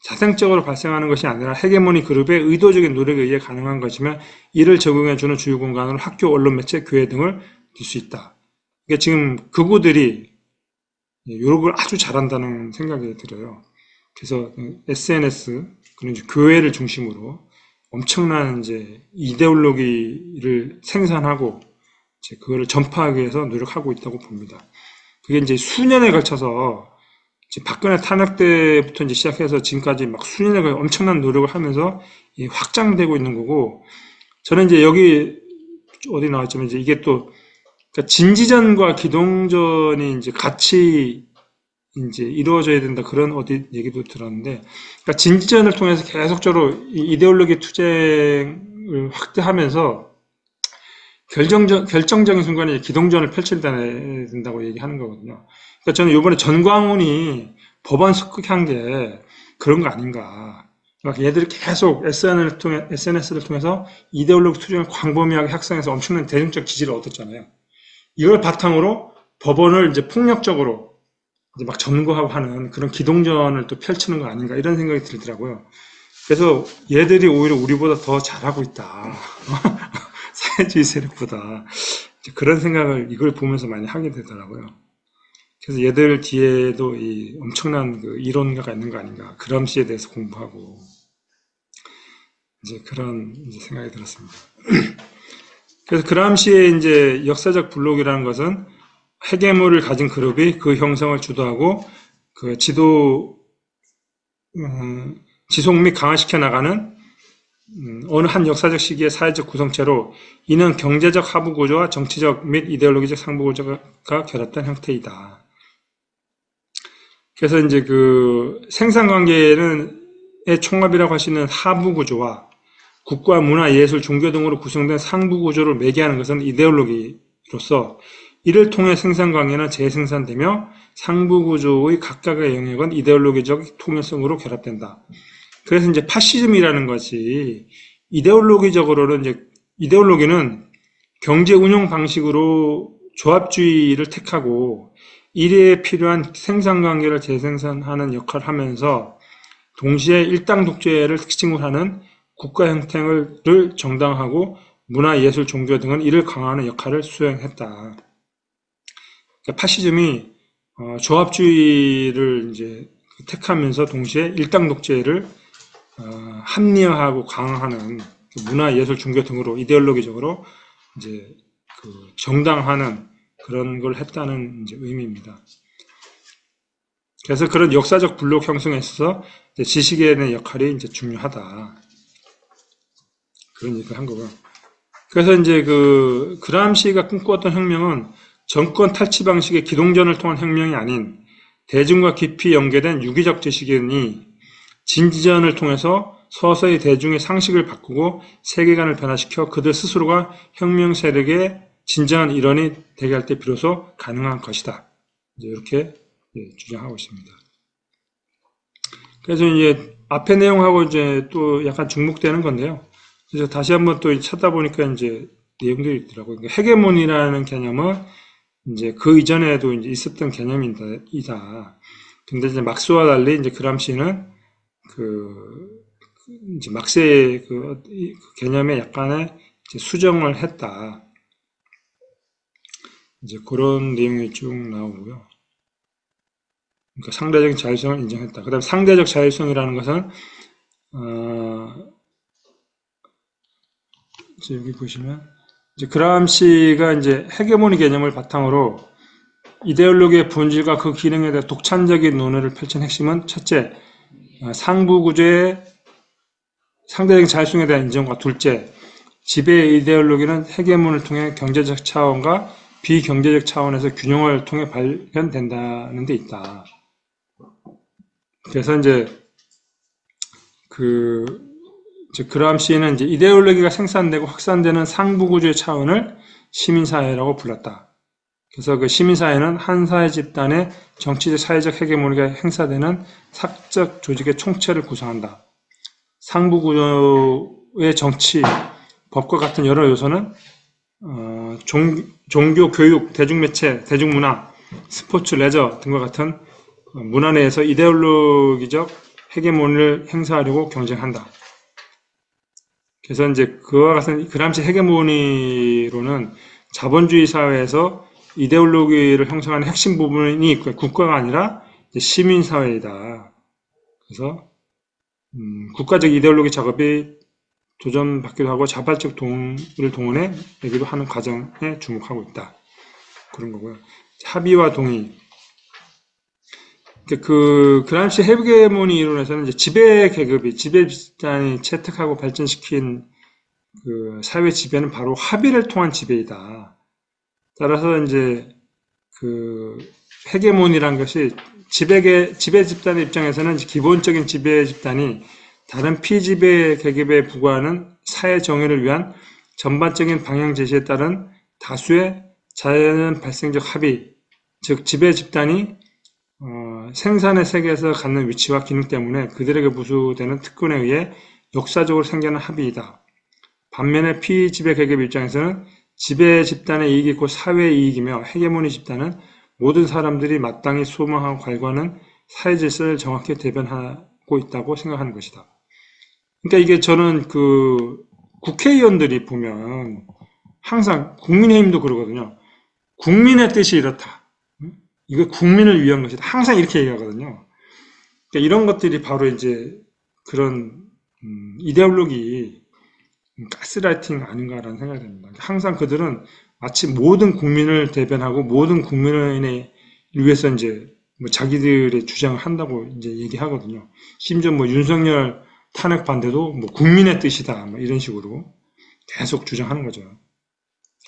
S1: 자생적으로 발생하는 것이 아니라 헤게모니 그룹의 의도적인 노력에 의해 가능한 것이며 이를 적용해주는 주요 공간으로 학교, 언론, 매체, 교회 등을 둘 수 있다. 그러니까 지금 극우들이 이런 걸 아주 잘한다는 생각이 들어요. 그래서 SNS, 그리고 이제 교회를 중심으로 엄청난 이제 이데올로기를 생산하고 이제 그거를 전파하기 위해서 노력하고 있다고 봅니다. 그게 이제 수년에 걸쳐서 박근혜 탄핵 때부터 이제 시작해서 지금까지 막 수년에 걸쳐 엄청난 노력을 하면서 확장되고 있는 거고, 저는 이제 여기 어디 나왔지만 이제 이게 또 그러니까 진지전과 기동전이 이제 같이 이제 이루어져야 된다 그런 어디 얘기도 들었는데, 그러니까 진지전을 통해서 계속적으로 이데올로기 투쟁을 확대하면서 결정적인 순간에 기동전을 펼쳐야 된다고 얘기하는 거거든요. 그러니까 저는 이번에 전광훈이 법안 습격한 게 그런 거 아닌가. 그러니까 얘들이 계속 SNS를 통해서 이데올로기 투쟁을 광범위하게 확산해서 엄청난 대중적 지지를 얻었잖아요. 이걸 바탕으로 법원을 이제 폭력적으로 이제 막 점거하고 하는 그런 기동전을 또 펼치는 거 아닌가 이런 생각이 들더라고요. 그래서 얘들이 오히려 우리보다 더 잘하고 있다. 사회주의 세력보다 그런 생각을 이걸 보면서 많이 하게 되더라고요. 그래서 얘들 뒤에도 이 엄청난 그 이론가가 있는 거 아닌가. 그람시에 대해서 공부하고 이제 그런 이제 생각이 들었습니다. 그래서 그람시의 이제 역사적 블록이라는 것은 헤게모를 가진 그룹이 그 형성을 주도하고 그 지속 및 강화시켜 나가는 어느 한 역사적 시기의 사회적 구성체로 이는 경제적 하부 구조와 정치적 및 이데올로기적 상부 구조가 결합된 형태이다. 그래서 이제 그 생산 관계의 총합이라고 할 수 있는 하부 구조와 국가, 문화, 예술, 종교 등으로 구성된 상부 구조를 매개하는 것은 이데올로기로서 이를 통해 생산 관계는 재생산되며 상부 구조의 각각의 영역은 이데올로기적 통일성으로 결합된다. 그래서 이제 파시즘이라는 것이 이데올로기적으로는 이제 이데올로기는 경제 운영 방식으로 조합주의를 택하고 일에 필요한 생산 관계를 재생산하는 역할을 하면서 동시에 일당 독재를 특징으로 하는 국가 형태를 정당화하고 문화, 예술, 종교 등은 이를 강화하는 역할을 수행했다. 그러니까 파시즘이 조합주의를 이제 택하면서 동시에 일당 독재를 합리화하고 강화하는 문화, 예술, 종교 등으로 이데올로기적으로 이제 그 정당화하는 그런 걸 했다는 이제 의미입니다. 그래서 그런 역사적 블록 형성에 있어서 지식인의 역할이 이제 중요하다. 그런 얘기를 한 거고요. 그래서 이제 그 그람시가 꿈꾸었던 혁명은 정권 탈취 방식의 기동전을 통한 혁명이 아닌 대중과 깊이 연계된 유기적 지식인이 진지전을 통해서 서서히 대중의 상식을 바꾸고 세계관을 변화시켜 그들 스스로가 혁명 세력의 진정한 일원이 되게 할 때 비로소 가능한 것이다. 이제 이렇게 주장하고 있습니다. 그래서 이제 앞의 내용하고 이제 또 약간 중복되는 건데요. 그래서 다시 한번 또 찾아보니까 이제 내용들이 있더라고요. 그러니까 헤게모니라는 개념은 이제 그 이전에도 이제 있었던 개념이다. 근데 이제 막스와 달리 이제 그람시는 이제 막스의 그 개념에 약간의 이제 수정을 했다. 이제 그런 내용이 쭉 나오고요. 그러니까 상대적인 자율성을 인정했다. 그 다음에 상대적 자율성이라는 것은 여기 보시면 이제 그람시가 이제 헤게모니 개념을 바탕으로 이데올로기의 본질과 그 기능에 대해 독창적인 논의를 펼친 핵심은 첫째, 상부 구조의 상대적인 자율성에 대한 인정과 둘째, 지배 이데올로기는 헤게몬을 통해 경제적 차원과 비경제적 차원에서 균형을 통해 발현된다는 데 있다. 그래서 이제 그람시는 이제 이데올로기가 생산되고 확산되는 상부 구조의 차원을 시민사회라고 불렀다. 그래서 그 시민사회는 한 사회 집단의 정치적 사회적 헤게모니가 행사되는 사적 조직의 총체를 구성한다. 상부 구조의 정치, 법과 같은 여러 요소는 종교, 교육, 대중매체, 대중문화, 스포츠, 레저 등과 같은 문화 내에서 이데올로기적 헤게모니를 행사하려고 경쟁한다. 그래서 이제 그와 같은 그람시 헤게모니로는 자본주의 사회에서 이데올로기를 형성하는 핵심 부분이 있고 국가가 아니라 시민사회이다. 그래서 국가적 이데올로기 작업이 도전받기도 하고 자발적 동의를 동원해 내기도 하는 과정에 주목하고 있다. 그런 거고요. 합의와 동의. 그 그람시 헤게모니 이론에서는 이제 지배 계급이 지배 집단이 채택하고 발전시킨 그 사회 지배는 바로 합의를 통한 지배이다. 따라서 이제 그 헤게모니란 것이 지배 집단의 입장에서는 기본적인 지배 집단이 다른 피지배 계급에 부과하는 사회 정의를 위한 전반적인 방향 제시에 따른 다수의 자연 발생적 합의, 즉 지배 집단이 생산의 세계에서 갖는 위치와 기능 때문에 그들에게 부수되는 특권에 의해 역사적으로 생겨난 합의이다. 반면에 피지배 계급 입장에서는 지배 집단의 이익이 곧 사회의 이익이며 헤게모니 집단은 모든 사람들이 마땅히 소망하고 갈구하는 사회 질서를 정확히 대변하고 있다고 생각하는 것이다. 그러니까 이게 저는 그 국회의원들이 보면 항상 국민의힘도 그러거든요. 국민의 뜻이 이렇다. 이거 국민을 위한 것이다. 항상 이렇게 얘기하거든요. 그러니까 이런 것들이 바로 이제 그런 이데올로기 가스라이팅 아닌가라는 생각이 듭니다. 항상 그들은 마치 모든 국민을 대변하고 모든 국민을 위해서 이제 뭐 자기들의 주장을 한다고 이제 얘기하거든요. 심지어 뭐 윤석열 탄핵 반대도 뭐 국민의 뜻이다 뭐 이런 식으로 계속 주장하는 거죠.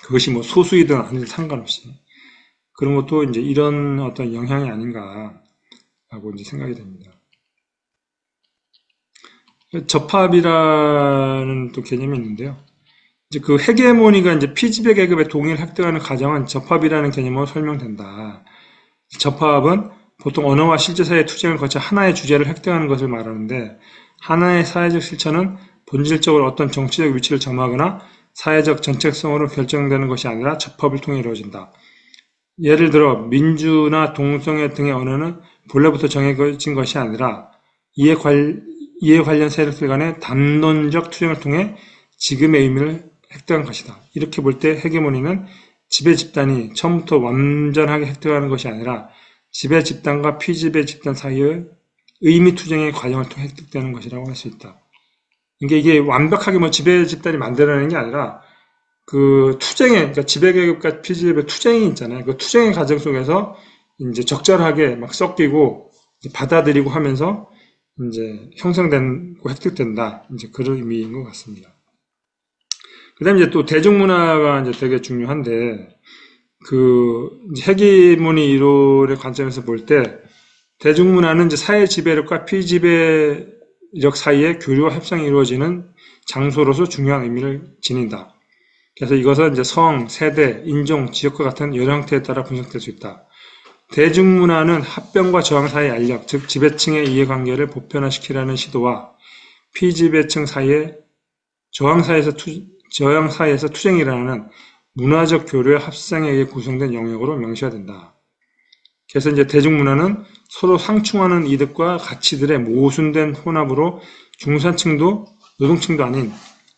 S1: 그것이 뭐 소수이든 아니든 상관없이 그런 것도 이제 이런 어떤 영향이 아닌가라고 이제 생각이 됩니다. 접합이라는 또 개념이 있는데요. 이제 그 헤게모니가 이제 피지배 계급의 동의를 획득하는 과정은 접합이라는 개념으로 설명된다. 접합은 보통 언어와 실제 사회의 투쟁을 거쳐 하나의 주제를 획득하는 것을 말하는데 하나의 사회적 실천은 본질적으로 어떤 정치적 위치를 점하거나 사회적 정책성으로 결정되는 것이 아니라 접합을 통해 이루어진다. 예를 들어 민주나 동성애 등의 언어는 본래부터 정해진 것이 아니라 이에 관련 세력들 간의 담론적 투쟁을 통해 지금의 의미를 획득한 것이다. 이렇게 볼 때 헤게모니는 지배 집단이 처음부터 완전하게 획득하는 것이 아니라 지배 집단과 피지배 집단 사이의 의미 투쟁의 과정을 통해 획득되는 것이라고 할 수 있다. 그러니까 이게 완벽하게 뭐 지배 집단이 만들어내는 게 아니라 그 투쟁의, 그러니까 지배 계급과 피지배 투쟁이 있잖아요. 그 투쟁의 과정 속에서 이제 적절하게 막 섞이고 받아들이고 하면서 이제 형성되고 획득된다. 이제 그런 의미인 것 같습니다. 그 다음에 이제 또 대중문화가 이제 되게 중요한데, 그, 헤게모니 이론의 관점에서 볼 때, 대중문화는 이제 사회 지배력과 피지배력 사이의 교류와 협상이 이루어지는 장소로서 중요한 의미를 지닌다. 그래서 이것은 이제 성, 세대, 인종, 지역과 같은 여러 형태에 따라 분석될 수 있다. 대중문화는 합병과 저항 사이의 알력, 즉 지배층의 이해관계를 보편화시키려는 시도와 피지배층 사이의 저항 사이에서 투쟁이라는 문화적 교류의 합상에 의해 구성된 영역으로 명시가 된다. 그래서 이제 대중문화는 서로 상충하는 이득과 가치들의 모순된 혼합으로 중산층도 노동층도 아닌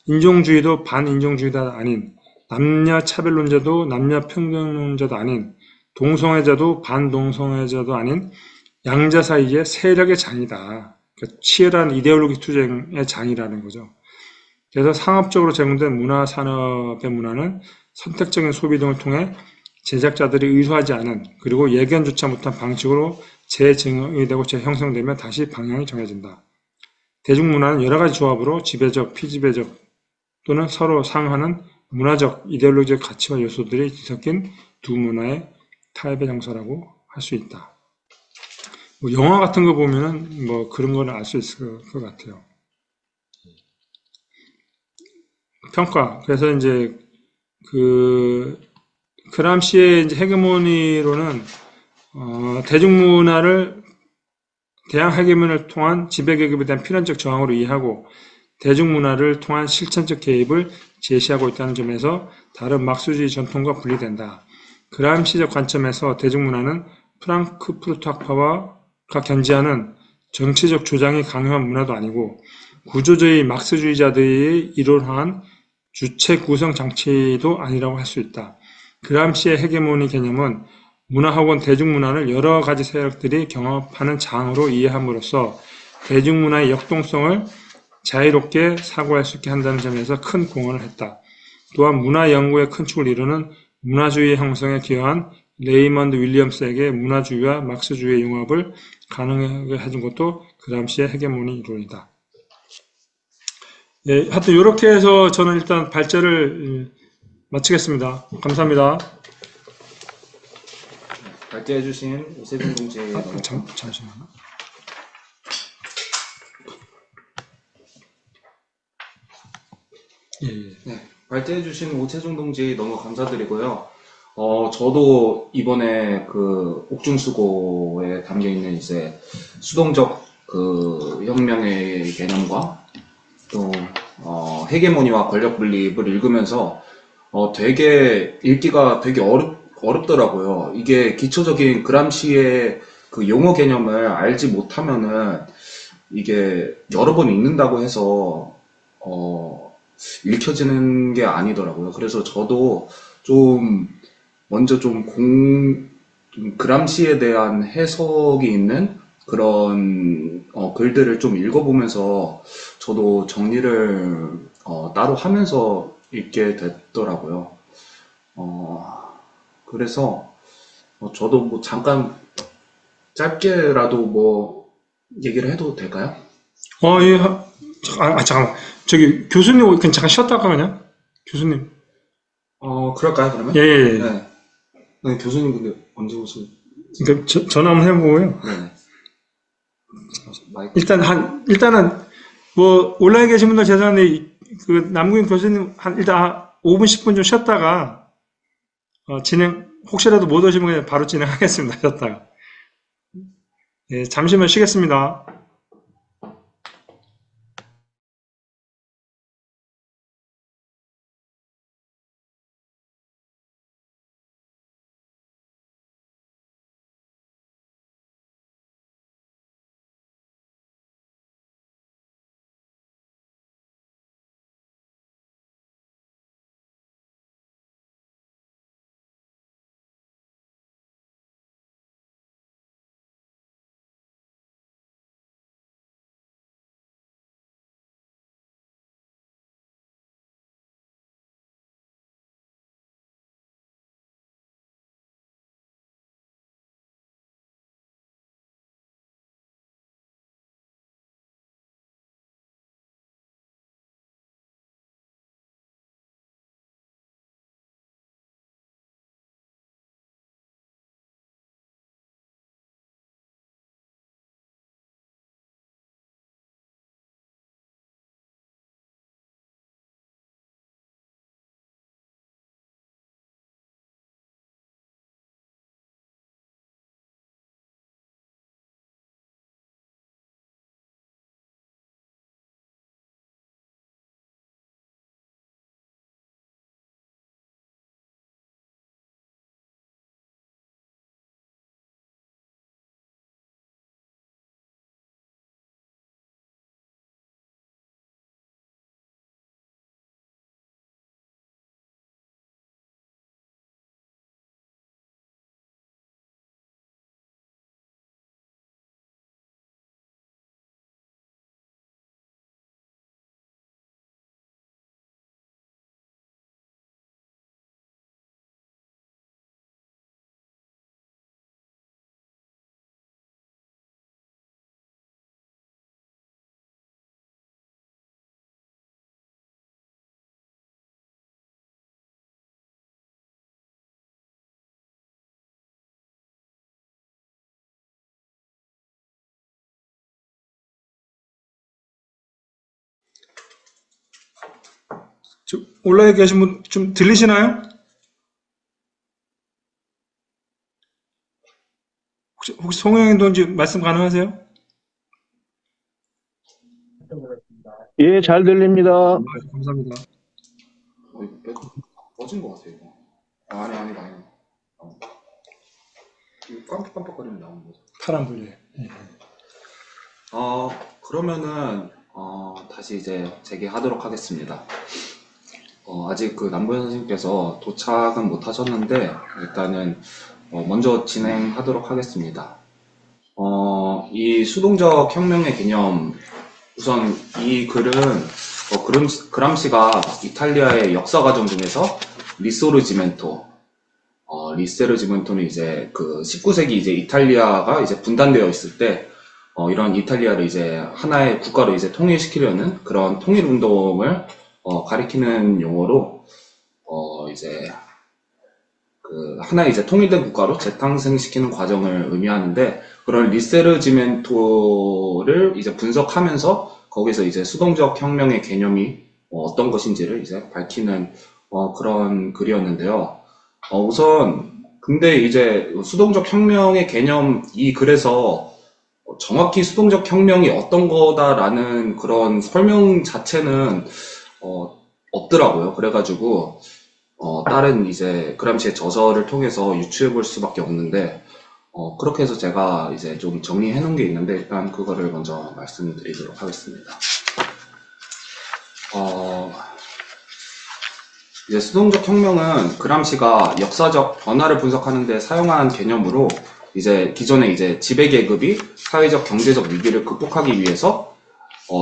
S1: 인종주의도 반인종주의도 아닌 남녀 차별론자도 남녀 평등론자도 아닌 동성애자도 반동성애자도 아닌 양자 사이의 세력의 장이다. 그러니까 치열한 이데올로기 투쟁의 장이라는 거죠. 그래서 상업적으로 제공된 문화 산업의 문화는 선택적인 소비 등을 통해 제작자들이 의도하지 않은 그리고 예견조차 못한 방식으로 재증의되고 재형성되며 다시 방향이 정해진다. 대중문화는 여러 가지 조합으로 지배적, 피지배적 또는 서로 상하는 문화적, 이데올로기적 가치와 요소들이 뒤섞인 두 문화의 타협의 장소라고 할 수 있다. 뭐 영화 같은 거 보면은 뭐 그런 거는 알 수 있을 것 같아요. 평가. 그래서 이제 그 그람시의 이제 헤게모니로는 대중문화를 대항 헤게모니를 통한 지배계급에 대한 필연적 저항으로 이해하고 대중문화를 통한 실천적 개입을 제시하고 있다는 점에서 다른 막스주의 전통과 분리된다. 그람시적 관점에서 대중문화는 프랑크푸르트 학파가 견지하는 정치적 조장이 강요한 문화도 아니고 구조주의 막스주의자들이 이론화한 주체 구성 장치도 아니라고 할 수 있다. 그람시의 헤게모니 개념은 문화 혹은 대중문화를 여러 가지 세력들이 경합하는 장으로 이해함으로써 대중문화의 역동성을 자유롭게 사고할 수 있게 한다는 점에서 큰 공헌을 했다. 또한 문화 연구의 큰 축을 이루는 문화주의 형성에 기여한 레이먼드 윌리엄스에게 문화주의와 막스주의의 융합을 가능하게 해준 것도 그람시의 헤게모니 이론이다. 예, 하여튼 이렇게 해서 저는 일단 발제를 마치겠습니다. 감사합니다.
S2: 발제해주신 오세빈 동지의
S1: 잠시만요. 예, 예.
S2: 네, 발제해주신 오세종 동지 너무 감사드리고요. 저도 이번에 그 옥중수고에 담겨있는 이제 수동적 그 혁명의 개념과 또 헤게모니와 권력 분립을 읽으면서 되게 읽기가 되게 어렵더라고요. 이게 기초적인 그람시의 그 용어 개념을 알지 못하면은 이게 여러 번 읽는다고 해서 읽혀지는 게 아니더라고요. 그래서 저도 좀 먼저 좀 그람시에 대한 해석이 있는 그런 글들을 좀 읽어보면서 저도 정리를 따로 하면서 읽게 됐더라고요. 그래서 저도 뭐 잠깐 짧게라도 뭐 얘기를 해도 될까요?
S1: 예. 잠깐만. 저기 교수님 그냥 잠깐 쉬었다가 그냥 교수님.
S2: 그럴까요, 그러면?
S1: 예, 예, 예.
S2: 네. 네, 교수님 근데 언제 오실?
S1: 그러니까 전화 한번 해보고요.
S2: 네.
S1: 일단은 뭐 온라인 계신 분들 죄송한데 그 남궁인 교수님 일단 5분 10분 좀 쉬었다가 진행 혹시라도 못 오시면 그냥 바로 진행하겠습니다. 쉬었다가. 예, 잠시만 쉬겠습니다. 온라인에 계신 분 좀 들리시나요? 혹시 송영희 동지 말씀 가능하세요?
S3: 예, 잘 들립니다.
S1: 감사합니다.
S2: 이거 꺼진 것 같아요, 이거. 아니. 이거 깜빡깜빡거리면 나오는 거죠.
S1: 파란불이에요.
S2: 그러면은, 다시 이제 재개하도록 하겠습니다. 아직 그 남보현 선생님께서 도착은 못 하셨는데, 일단은, 먼저 진행하도록 하겠습니다. 이 수동적 혁명의 개념, 우선 이 글은, 그람시가 이탈리아의 역사 과정 중에서 리소르지멘토는 이제 그 19세기 이제 이탈리아가 이제 분단되어 있을 때, 이런 이탈리아를 이제 하나의 국가로 이제 통일시키려는 그런 통일 운동을 가리키는 용어로 이제 그 하나의 이제 통일된 국가로 재탄생시키는 과정을 의미하는데, 그런 리세르지멘토를 이제 분석하면서 거기서 이제 수동적 혁명의 개념이 어떤 것인지를 이제 밝히는 그런 글이었는데요. 우선 근데 이제 수동적 혁명의 개념 이 글에서 정확히 수동적 혁명이 어떤 거다라는 그런 설명 자체는 없더라고요. 그래가지고 다른 이제 그람시의 저서를 통해서 유추해 볼 수밖에 없는데, 그렇게 해서 제가 이제 좀 정리해 놓은 게 있는데, 일단 그거를 먼저 말씀드리도록 하겠습니다. 이제 수동적 혁명은 그람시가 역사적 변화를 분석하는 데 사용한 개념으로, 이제 기존에 이제 지배계급이 사회적 경제적 위기를 극복하기 위해서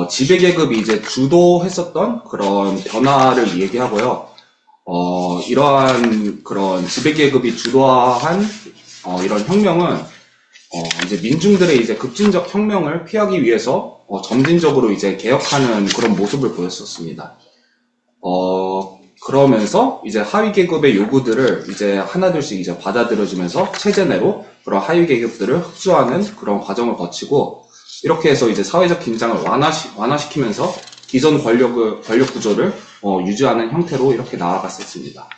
S2: 지배계급이 이제 주도했었던 그런 변화를 얘기하고요. 이러한 그런 지배계급이 주도한 이런 혁명은 이제 민중들의 이제 급진적 혁명을 피하기 위해서 점진적으로 이제 개혁하는 그런 모습을 보였었습니다. 그러면서 이제 하위 계급의 요구들을 이제 하나둘씩 이제 받아들여주면서 체제 내로 그런 하위 계급들을 흡수하는 그런 과정을 거치고, 이렇게 해서 이제 사회적 긴장을 완화시키면서 기존 권력 구조를 유지하는 형태로 이렇게 나아갔었습니다.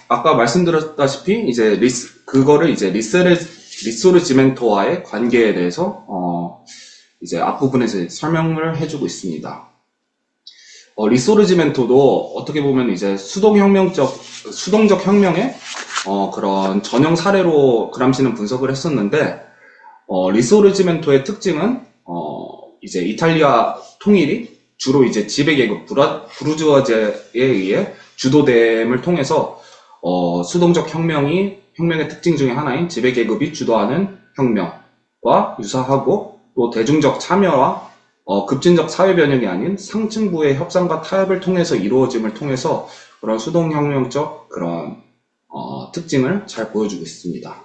S2: 아까 말씀드렸다시피 이제 그거를 이제 리소르지멘토와의 관계에 대해서 이제 앞부분에서 설명을 해주고 있습니다. 리소르지멘토도 어떻게 보면 이제 수동적 혁명의 그런 전형 사례로 그람시는 분석을 했었는데, 리소르지멘토의 특징은 이제 이탈리아 통일이 주로 이제 지배계급 부르주아제에 의해 주도됨을 통해서 수동적 혁명의 특징 중에 하나인 지배계급이 주도하는 혁명과 유사하고, 또 대중적 참여와 급진적 사회 변혁이 아닌 상층부의 협상과 타협을 통해서 이루어짐을 통해서 그런 수동혁명적 그런 특징을 잘 보여주고 있습니다.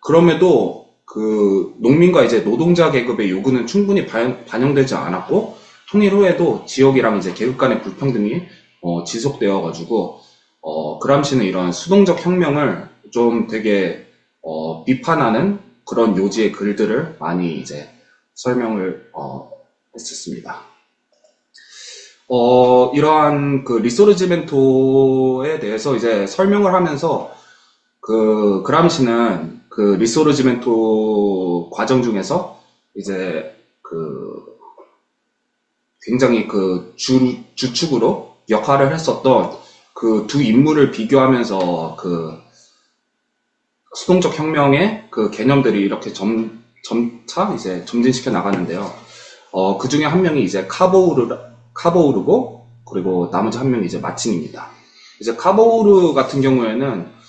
S2: 그럼에도 그 농민과 이제 노동자 계급의 요구는 충분히 반영되지 않았고, 통일 후에도 지역이랑 이제 계급 간의 불평등이 지속되어 가지고 그람시는 이런 수동적 혁명을 좀 되게 비판하는 그런 요지의 글들을 많이 이제 설명을 했었습니다. 이러한 그 리소르지멘토에 대해서 이제 설명을 하면서 그 그람시는 그 리소르지멘토 과정 중에서 이제 그 굉장히 그 주축으로 역할을 했었던 그 두 인물을 비교하면서 그 수동적 혁명의 그 개념들이 이렇게 점차 이제 점진시켜 나가는데요. 그 중에 한 명이 이제 카보우르고, 그리고 나머지 한 명이 이제 마친입니다. 이제 카보우르 같은 경우에는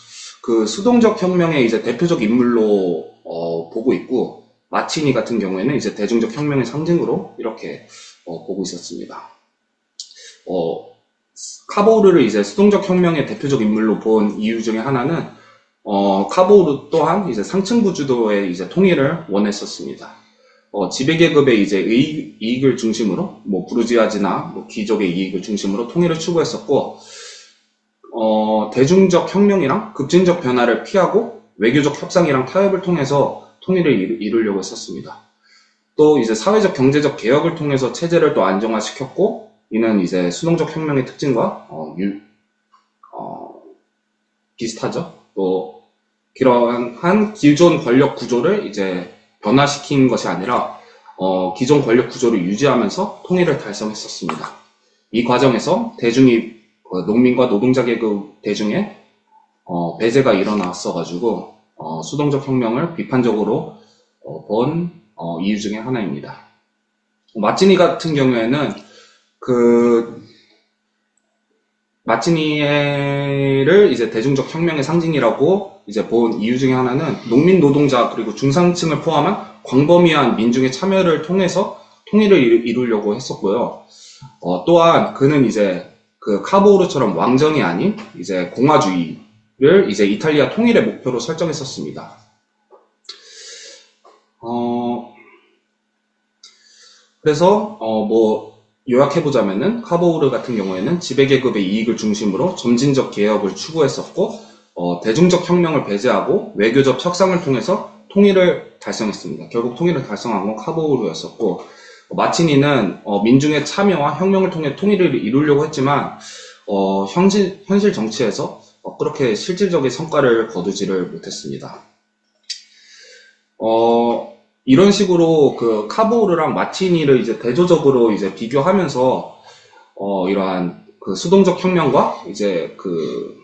S2: 그 수동적 혁명의 이제 대표적 인물로 보고 있고, 마치니 같은 경우에는 이제 대중적 혁명의 상징으로 이렇게 보고 있었습니다. 카보우르를 이제 수동적 혁명의 대표적 인물로 본 이유 중에 하나는 카보우르 또한 이제 상층부 주도의 이제 통일을 원했었습니다. 지배계급의 이제 이익을 중심으로, 뭐 부르지아지나 뭐 귀족의 이익을 중심으로 통일을 추구했었고, 대중적 혁명이랑 급진적 변화를 피하고 외교적 협상이랑 타협을 통해서 통일을 이루려고 했었습니다. 또 이제 사회적 경제적 개혁을 통해서 체제를 또 안정화시켰고, 이는 이제 수동적 혁명의 특징과 비슷하죠. 또 그러한 기존 권력 구조를 이제 변화시킨 것이 아니라 기존 권력 구조를 유지하면서 통일을 달성했었습니다. 이 과정에서 대중이 농민과 노동자 계급 대중의 배제가 일어났어가지고 수동적 혁명을 비판적으로 본 이유 중에 하나입니다. 마치니 같은 경우에는 마치니를 이제 대중적 혁명의 상징이라고 이제 본 이유 중에 하나는 농민, 노동자, 그리고 중산층을 포함한 광범위한 민중의 참여를 통해서 통일을 이루려고 했었고요. 또한 그는 이제 그 카보우르처럼 왕정이 아닌 이제 공화주의를 이제 이탈리아 통일의 목표로 설정했었습니다. 그래서 요약해보자면은 카보우르 같은 경우에는 지배계급의 이익을 중심으로 점진적 개혁을 추구했었고 대중적 혁명을 배제하고 외교적 협상을 통해서 통일을 달성했습니다. 결국 통일을 달성한 건 카보우르였었고 마치니는 민중의 참여와 혁명을 통해 통일을 이루려고 했지만 현실 정치에서 그렇게 실질적인 성과를 거두지를 못했습니다. 이런 식으로 그 카보우르랑 마치니를 이제 대조적으로 이제 비교하면서 이러한 그 수동적 혁명과 이제 그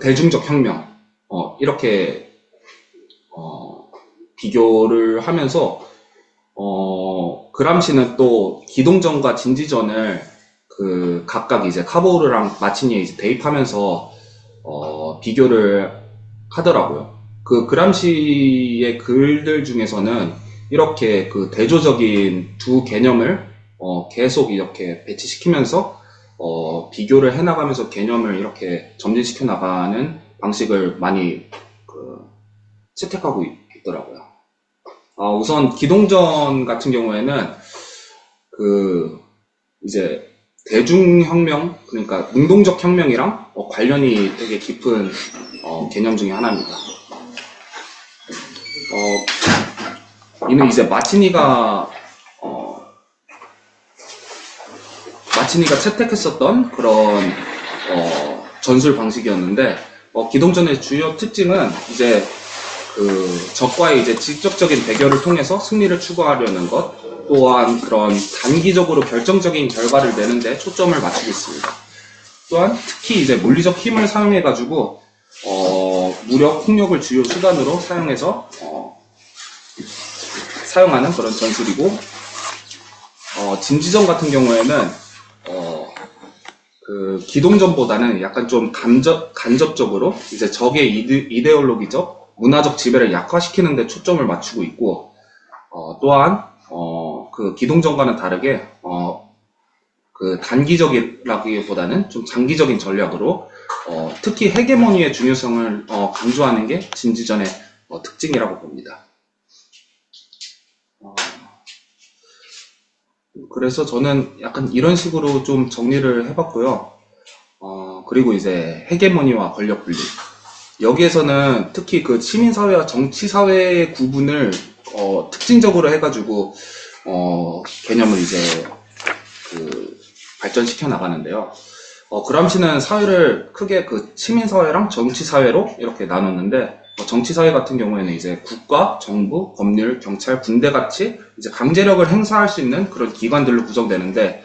S2: 대중적 혁명 이렇게 비교를 하면서 그람시는 또 기동전과 진지전을 그 각각 이제 카보우르랑 마치니에 이제 대입하면서 비교를 하더라고요. 그 그람시의 글들 중에서는 이렇게 그 대조적인 두 개념을 계속 이렇게 배치시키면서 비교를 해나가면서 개념을 이렇게 점진시켜 나가는 방식을 많이 채택하고 있더라고요. 우선 기동전 같은 경우에는 이제 대중혁명, 그러니까 능동적 혁명이랑 관련이 되게 깊은 개념 중에 하나입니다. 이는 이제 마치니가 채택했었던 그런 전술 방식이었는데 기동전의 주요 특징은 이제 적과의 이제 직접적인 대결을 통해서 승리를 추구하려는 것, 또한 그런 단기적으로 결정적인 결과를 내는데 초점을 맞추고 있습니다. 또한 특히 이제 물리적 힘을 사용해가지고 무력, 폭력을 주요 수단으로 사용하는 그런 전술이고, 진지전 같은 경우에는 기동전보다는 약간 좀 간접적으로 이제 적의 이데올로기적, 문화적 지배를 약화시키는 데 초점을 맞추고 있고, 또한 그 기동전과는 다르게 단기적이라기보다는 좀 장기적인 전략으로 특히 헤게모니의 중요성을 강조하는 게 진지전의 특징이라고 봅니다. 그래서 저는 약간 이런 식으로 좀 정리를 해봤고요. 그리고 이제 헤게모니와 권력 분리. 여기에서는 특히 그 시민사회와 정치사회의 구분을 특징적으로 해가지고 개념을 이제 발전시켜 나가는데요. 그람시는 사회를 크게 그 시민사회랑 정치사회로 이렇게 나눴는데, 정치사회 같은 경우에는 이제 국가, 정부, 법률, 경찰, 군대 같이 이제 강제력을 행사할 수 있는 그런 기관들로 구성되는데,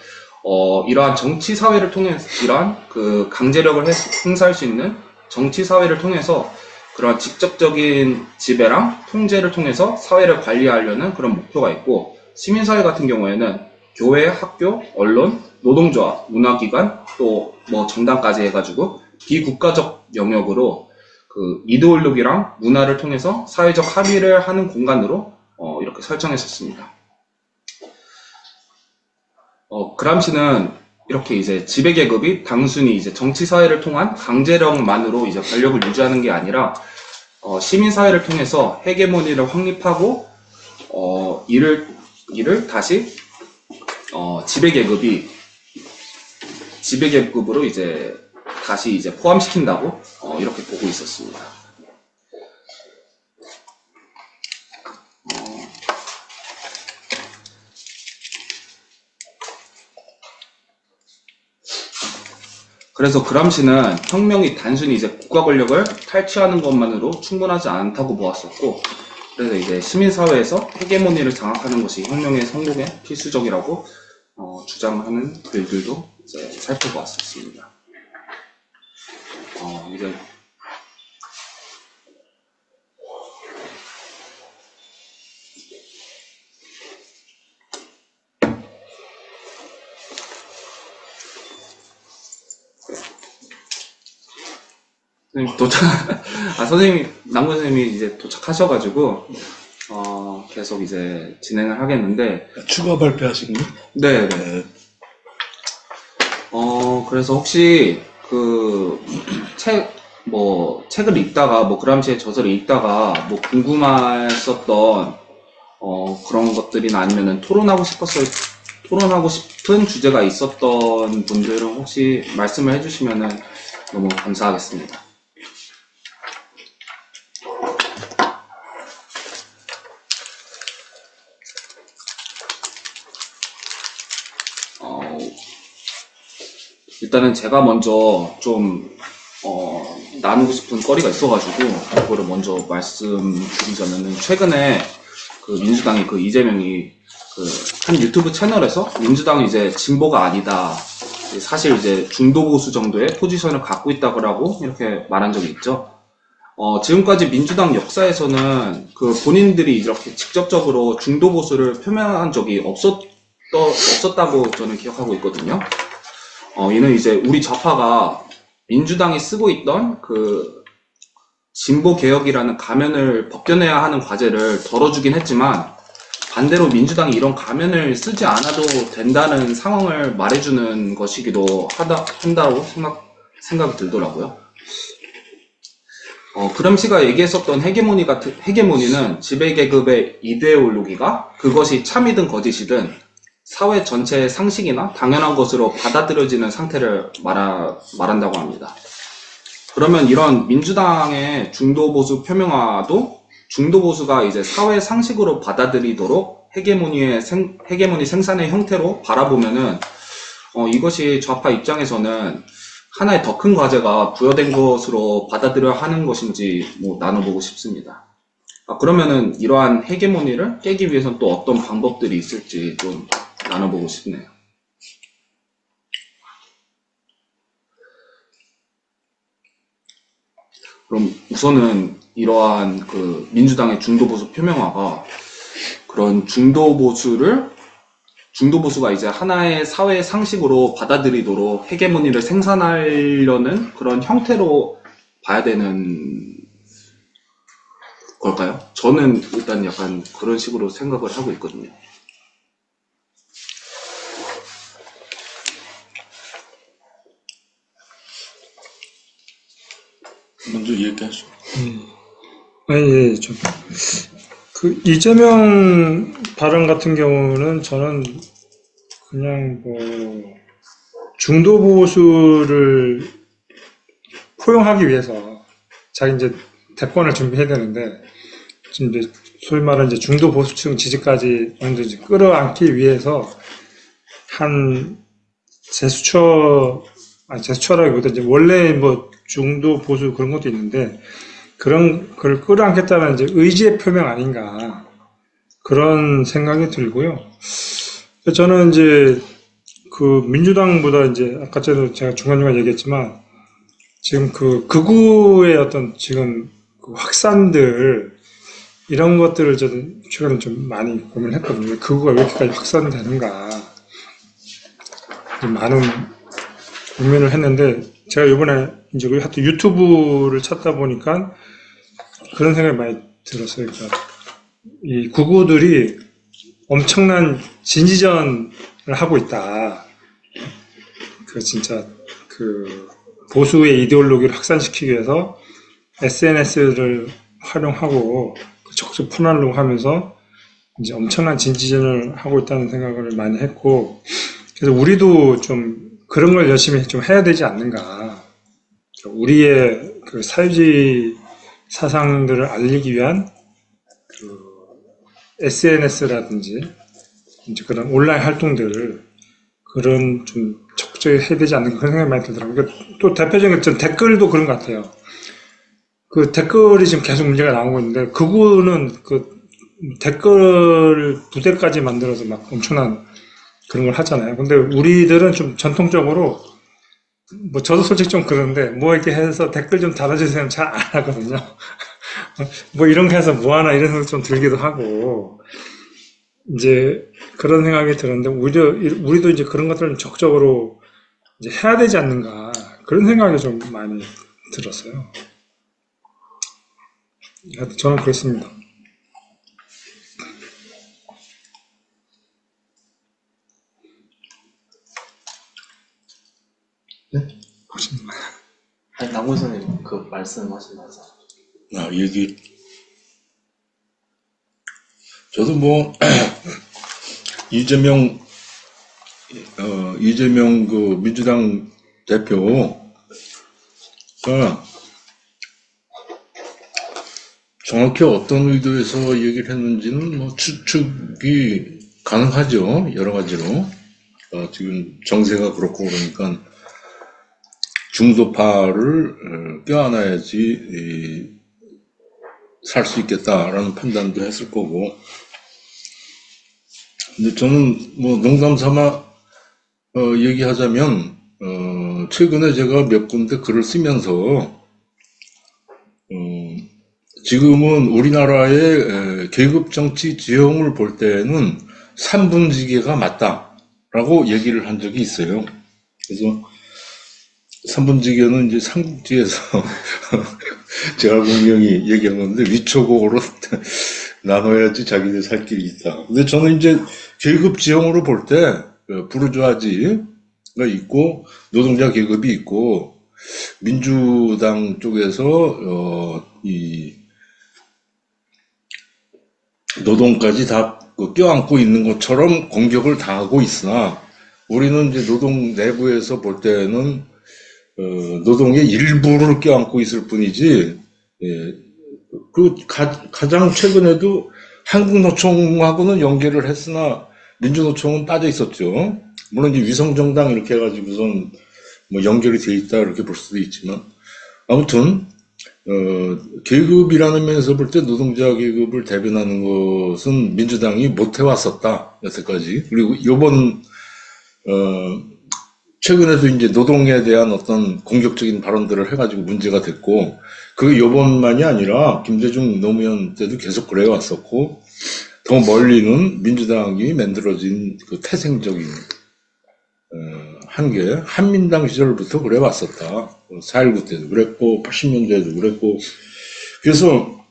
S2: 이러한 정치사회를 통해, 이러한 그 강제력을 행사할 수 있는 정치사회를 통해서 그런 직접적인 지배랑 통제를 통해서 사회를 관리하려는 그런 목표가 있고, 시민사회 같은 경우에는 교회, 학교, 언론, 노동조합, 문화기관, 또 뭐 정당까지 해가지고 비국가적 영역으로 그 이데올로기랑 문화를 통해서 사회적 합의를 하는 공간으로 이렇게 설정했었습니다. 그람시는 이렇게 이제 지배계급이 단순히 이제 정치사회를 통한 강제력만으로 이제 권력을 유지하는 게 아니라 시민사회를 통해서 헤게모니를 확립하고 이를 다시 지배계급으로 이제 다시 이제 포함시킨다고 이렇게 보고 있었습니다. 그래서 그람시는 혁명이 단순히 이제 국가 권력을 탈취하는 것만으로 충분하지 않다고 보았었고, 그래서 이제 시민사회에서 헤게모니를 장악하는 것이 혁명의 성공에 필수적이라고 주장하는 글들도 이제 살펴보았었습니다. 이제 선생님이, 남구 선생님이 이제 도착하셔가지고, 계속 이제 진행을 하겠는데.
S3: 추가 발표하시군요.
S2: 네.
S3: 네.
S2: 그래서 혹시, 책을 읽다가, 그람시의 저서를 읽다가, 궁금했었던, 그런 것들이나 아니면은 토론하고 싶은 주제가 있었던 분들은 혹시 말씀을 해주시면은 너무 감사하겠습니다. 일단은 제가 먼저 좀 나누고 싶은 거리가 있어가지고 그거를 먼저 말씀드리자면은, 최근에 민주당이 이재명이 한 유튜브 채널에서 민주당이 이제 진보가 아니다, 사실 이제 중도 보수 정도의 포지션을 갖고 있다고 이렇게 말한 적이 있죠. 지금까지 민주당 역사에서는 본인들이 이렇게 직접적으로 중도 보수를 표명한 적이 없었다고 저는 기억하고 있거든요. 이는 이제 우리 좌파가 민주당이 쓰고 있던 진보 개혁이라는 가면을 벗겨내야 하는 과제를 덜어주긴 했지만, 반대로 민주당이 이런 가면을 쓰지 않아도 된다는 상황을 말해주는 것이기도 한다고 생각이 들더라고요. 그람시가 얘기했었던 헤게모니는 지배계급의 이데올로기가 그것이 참이든 거짓이든 사회 전체의 상식이나 당연한 것으로 받아들여지는 상태를 말한다고 합니다. 그러면 이런 민주당의 중도보수 표명화도 중도보수가 이제 사회 상식으로 받아들이도록 헤게모니 생산의 형태로 바라보면은, 이것이 좌파 입장에서는 하나의 더 큰 과제가 부여된 것으로 받아들여야 하는 것인지 나눠보고 싶습니다. 그러면은 이러한 헤게모니를 깨기 위해서는 또 어떤 방법들이 있을지 좀 나눠보고 싶네요. 그럼 우선은 이러한 민주당의 중도보수 표명화가 그런 중도보수가 이제 하나의 사회 상식으로 받아들이도록 헤게모니를 생산하려는 그런 형태로 봐야 되는 걸까요? 저는 일단 약간 그런 식으로 생각을 하고 있거든요.
S3: 먼저 얘기하시죠.
S1: 아니, 이재명 발언 같은 경우는 저는 그냥 중도 보수를 포용하기 위해서 자기 이제 대권을 준비해야 되는데, 지금 이제 소위 말하는 이제 중도 보수층 지지까지 완전히 끌어안기 위해서 제스처라기보다 이제 원래 중도 보수 그런 것도 있는데, 그런 걸 끌어안겠다는 이제 의지의 표명 아닌가, 그런 생각이 들고요. 저는 이제 민주당보다 이제 아까 전에 제가 중간중간 얘기했지만, 지금 극우의 어떤 지금 확산들, 이런 것들을 저는 최근에 좀 많이 고민했거든요. 극우가 왜 이렇게까지 확산되는가, 좀 많은 고민을 했는데, 제가 이번에 이제 하여튼 유튜브를 찾다 보니까 그런 생각이 많이 들었어요. 그러니까 이 극우들이 엄청난 진지전을 하고 있다. 진짜 보수의 이데올로기를 확산시키기 위해서 SNS를 활용하고 적극 퍼나르려고 하면서 이제 엄청난 진지전을 하고 있다는 생각을 많이 했고, 그래서 우리도 좀 그런 걸 열심히 좀 해야 되지 않는가. 우리의 사회주의 사상들을 알리기 위한 SNS라든지 이제 그런 온라인 활동들을 그런 좀 적극적으로 해야 되지 않는가 그런 생각이 많이 들더라고요. 그러니까 또 대표적인 전 댓글도 그런 것 같아요. 그 댓글이 지금 계속 문제가 나오고 있는데 그거는 그 댓글 부대까지 만들어서 막 엄청난 그런 걸 하잖아요. 근데 우리들은 좀 전통적으로 뭐 저도 솔직히 좀 그런데 뭐 이렇게 해서 댓글 좀 달아주세요 잘 안 하거든요. 뭐 이런 거 해서 뭐 하나 이런 생각 좀 들기도 하고 이제 그런 생각이 드는데 오히려 우리도 이제 그런 것들을 적극적으로 이제 해야 되지 않는가 그런 생각이 좀 많이 들었어요. 하여튼 저는 그렇습니다.
S4: 아니, 남군선님 그 말씀하시면서
S3: 얘기. 저도 뭐, 이재명 그 민주당 대표가 정확히 어떤 의도에서 얘기를 했는지는 뭐 추측이 가능하죠. 여러 가지로. 지금 정세가 그렇고 그러니까 중도파를 껴안아야지 살 수 있겠다라는 판단도 했을 거고. 근데 저는 뭐 농담 삼아 얘기하자면 최근에 제가 몇 군데 글을 쓰면서 지금은 우리나라의 계급 정치 지형을 볼 때는 삼분지계가 맞다라고 얘기를 한 적이 있어요. 그래서 삼분지계는 이제 삼국지에서 제가 분명히 얘기한 건데 위초곡으로 나눠야지 자기들 살 길이 있다. 근데 저는 이제 계급 지형으로 볼 때 부르주아지가 있고 노동자 계급이 있고 민주당 쪽에서 이 노동까지 다 껴안고 있는 것처럼 공격을 당하고 있으나 우리는 이제 노동 내부에서 볼 때는 노동의 일부를 껴안고 있을 뿐이지, 예, 가장 최근에도 한국노총하고는 연계를 했으나 민주노총은 빠져 있었죠. 물론 이제 위성정당 이렇게 해가지고선 뭐 연결이 돼 있다 이렇게 볼 수도 있지만 아무튼 계급이라는 면에서 볼 때 노동자 계급을 대변하는 것은 민주당이 못 해왔었다 여태까지. 그리고 이번 최근에도 이제 노동에 대한 어떤 공격적인 발언들을 해가지고 문제가 됐고, 그게 요번만이 아니라 김대중 노무현 때도 계속 그래 왔었고, 더 멀리는 민주당이 만들어진 그 태생적인 한계, 한민당 시절부터 그래 왔었다. 4.19 때도 그랬고, 80년대에도 그랬고, 그래서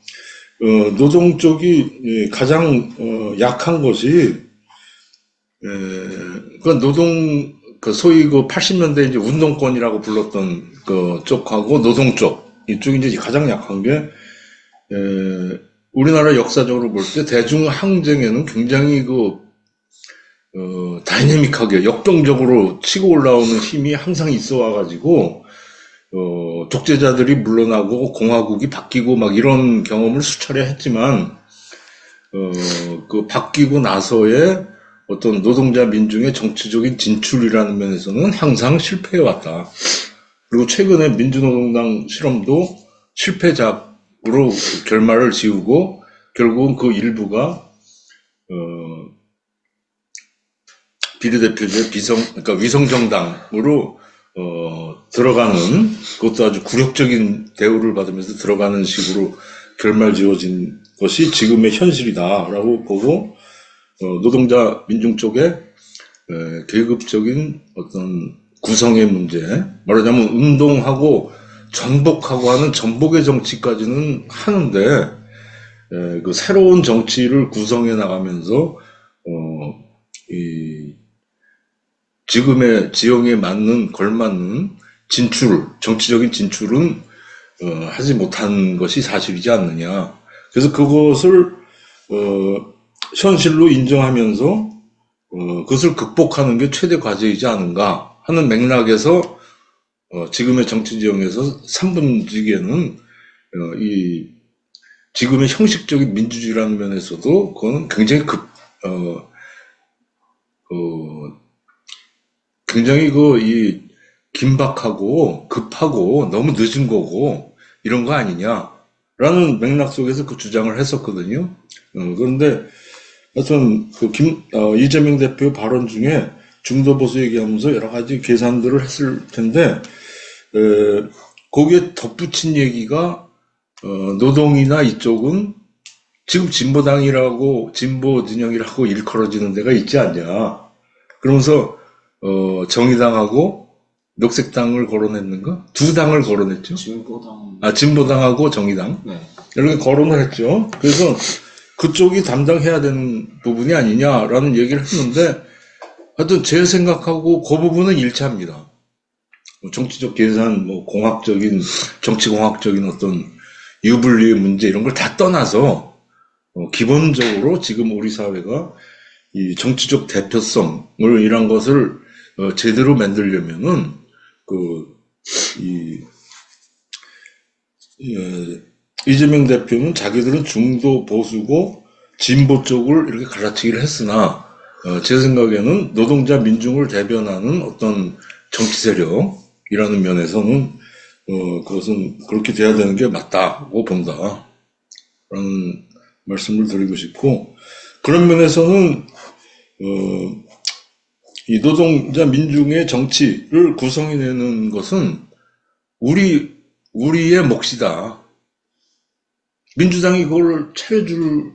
S3: 노동 쪽이 가장 약한 것이 그 노동 그 소위 그 80년대 이제 운동권이라고 불렀던 그 쪽하고 노동 쪽 이쪽이 이제 가장 약한 게 우리나라 역사적으로 볼 때 대중 항쟁에는 굉장히 그 다이내믹하게 역동적으로 치고 올라오는 힘이 항상 있어 와가지고 독재자들이 물러나고 공화국이 바뀌고 막 이런 경험을 수차례 했지만 그 바뀌고 나서의 어떤 노동자 민중의 정치적인 진출이라는 면에서는 항상 실패해왔다. 그리고 최근에 민주노동당 실험도 실패작으로 결말을 지우고 결국은 그 일부가 비례대표제 그러니까 위성정당으로 들어가는, 그것도 아주 굴욕적인 대우를 받으면서 들어가는 식으로 결말 지어진 것이 지금의 현실이다라고 보고, 노동자 민중 쪽에 계급적인 어떤 구성의 문제, 말하자면 운동하고 전복하고 하는 전복의 정치까지는 하는데, 그 새로운 정치를 구성해 나가면서 이 지금의 지형에 맞는 걸맞는 정치적인 진출은 하지 못한 것이 사실이지 않느냐. 그래서 그것을 현실로 인정하면서 그것을 극복하는 게 최대 과제이지 않은가 하는 맥락에서 지금의 정치 지형에서 3분지기에는 이 지금의 형식적인 민주주의라는 면에서도 그건 굉장히 굉장히 이 긴박하고 급하고 너무 늦은 거고 이런 거 아니냐라는 맥락 속에서 그 주장을 했었거든요. 그런데 하여튼 이재명 대표 발언 중에 중도 보수 얘기하면서 여러 가지 계산들을 했을 텐데 거기에 덧붙인 얘기가 노동이나 이쪽은 지금 진보당이라고 진보 진영이라고 일컬어지는 데가 있지 않냐. 그러면서 정의당하고 녹색당을 거론했는가? 두 당을 거론했죠.
S2: 진보당.
S3: 진보당하고 정의당.
S2: 네.
S3: 이렇게 거론을 했죠. 그래서 그쪽이 담당해야 되는 부분이 아니냐라는 얘기를 했는데 하여튼 제 생각하고 그 부분은 일치합니다. 정치적 계산, 공학적인, 정치공학적인 어떤 유불리의 문제 이런 걸 다 떠나서 기본적으로 지금 우리 사회가 이 정치적 대표성을 이런 것을 제대로 만들려면은 이재명 대표는 자기들은 중도 보수고 진보 쪽을 이렇게 갈라치기를 했으나 제 생각에는 노동자 민중을 대변하는 어떤 정치 세력이라는 면에서는 그것은 그렇게 돼야 되는 게 맞다고 본다라는 말씀을 드리고 싶고, 그런 면에서는 이 노동자 민중의 정치를 구성해내는 것은 우리의 몫이다. 민주당이 그걸 차려줄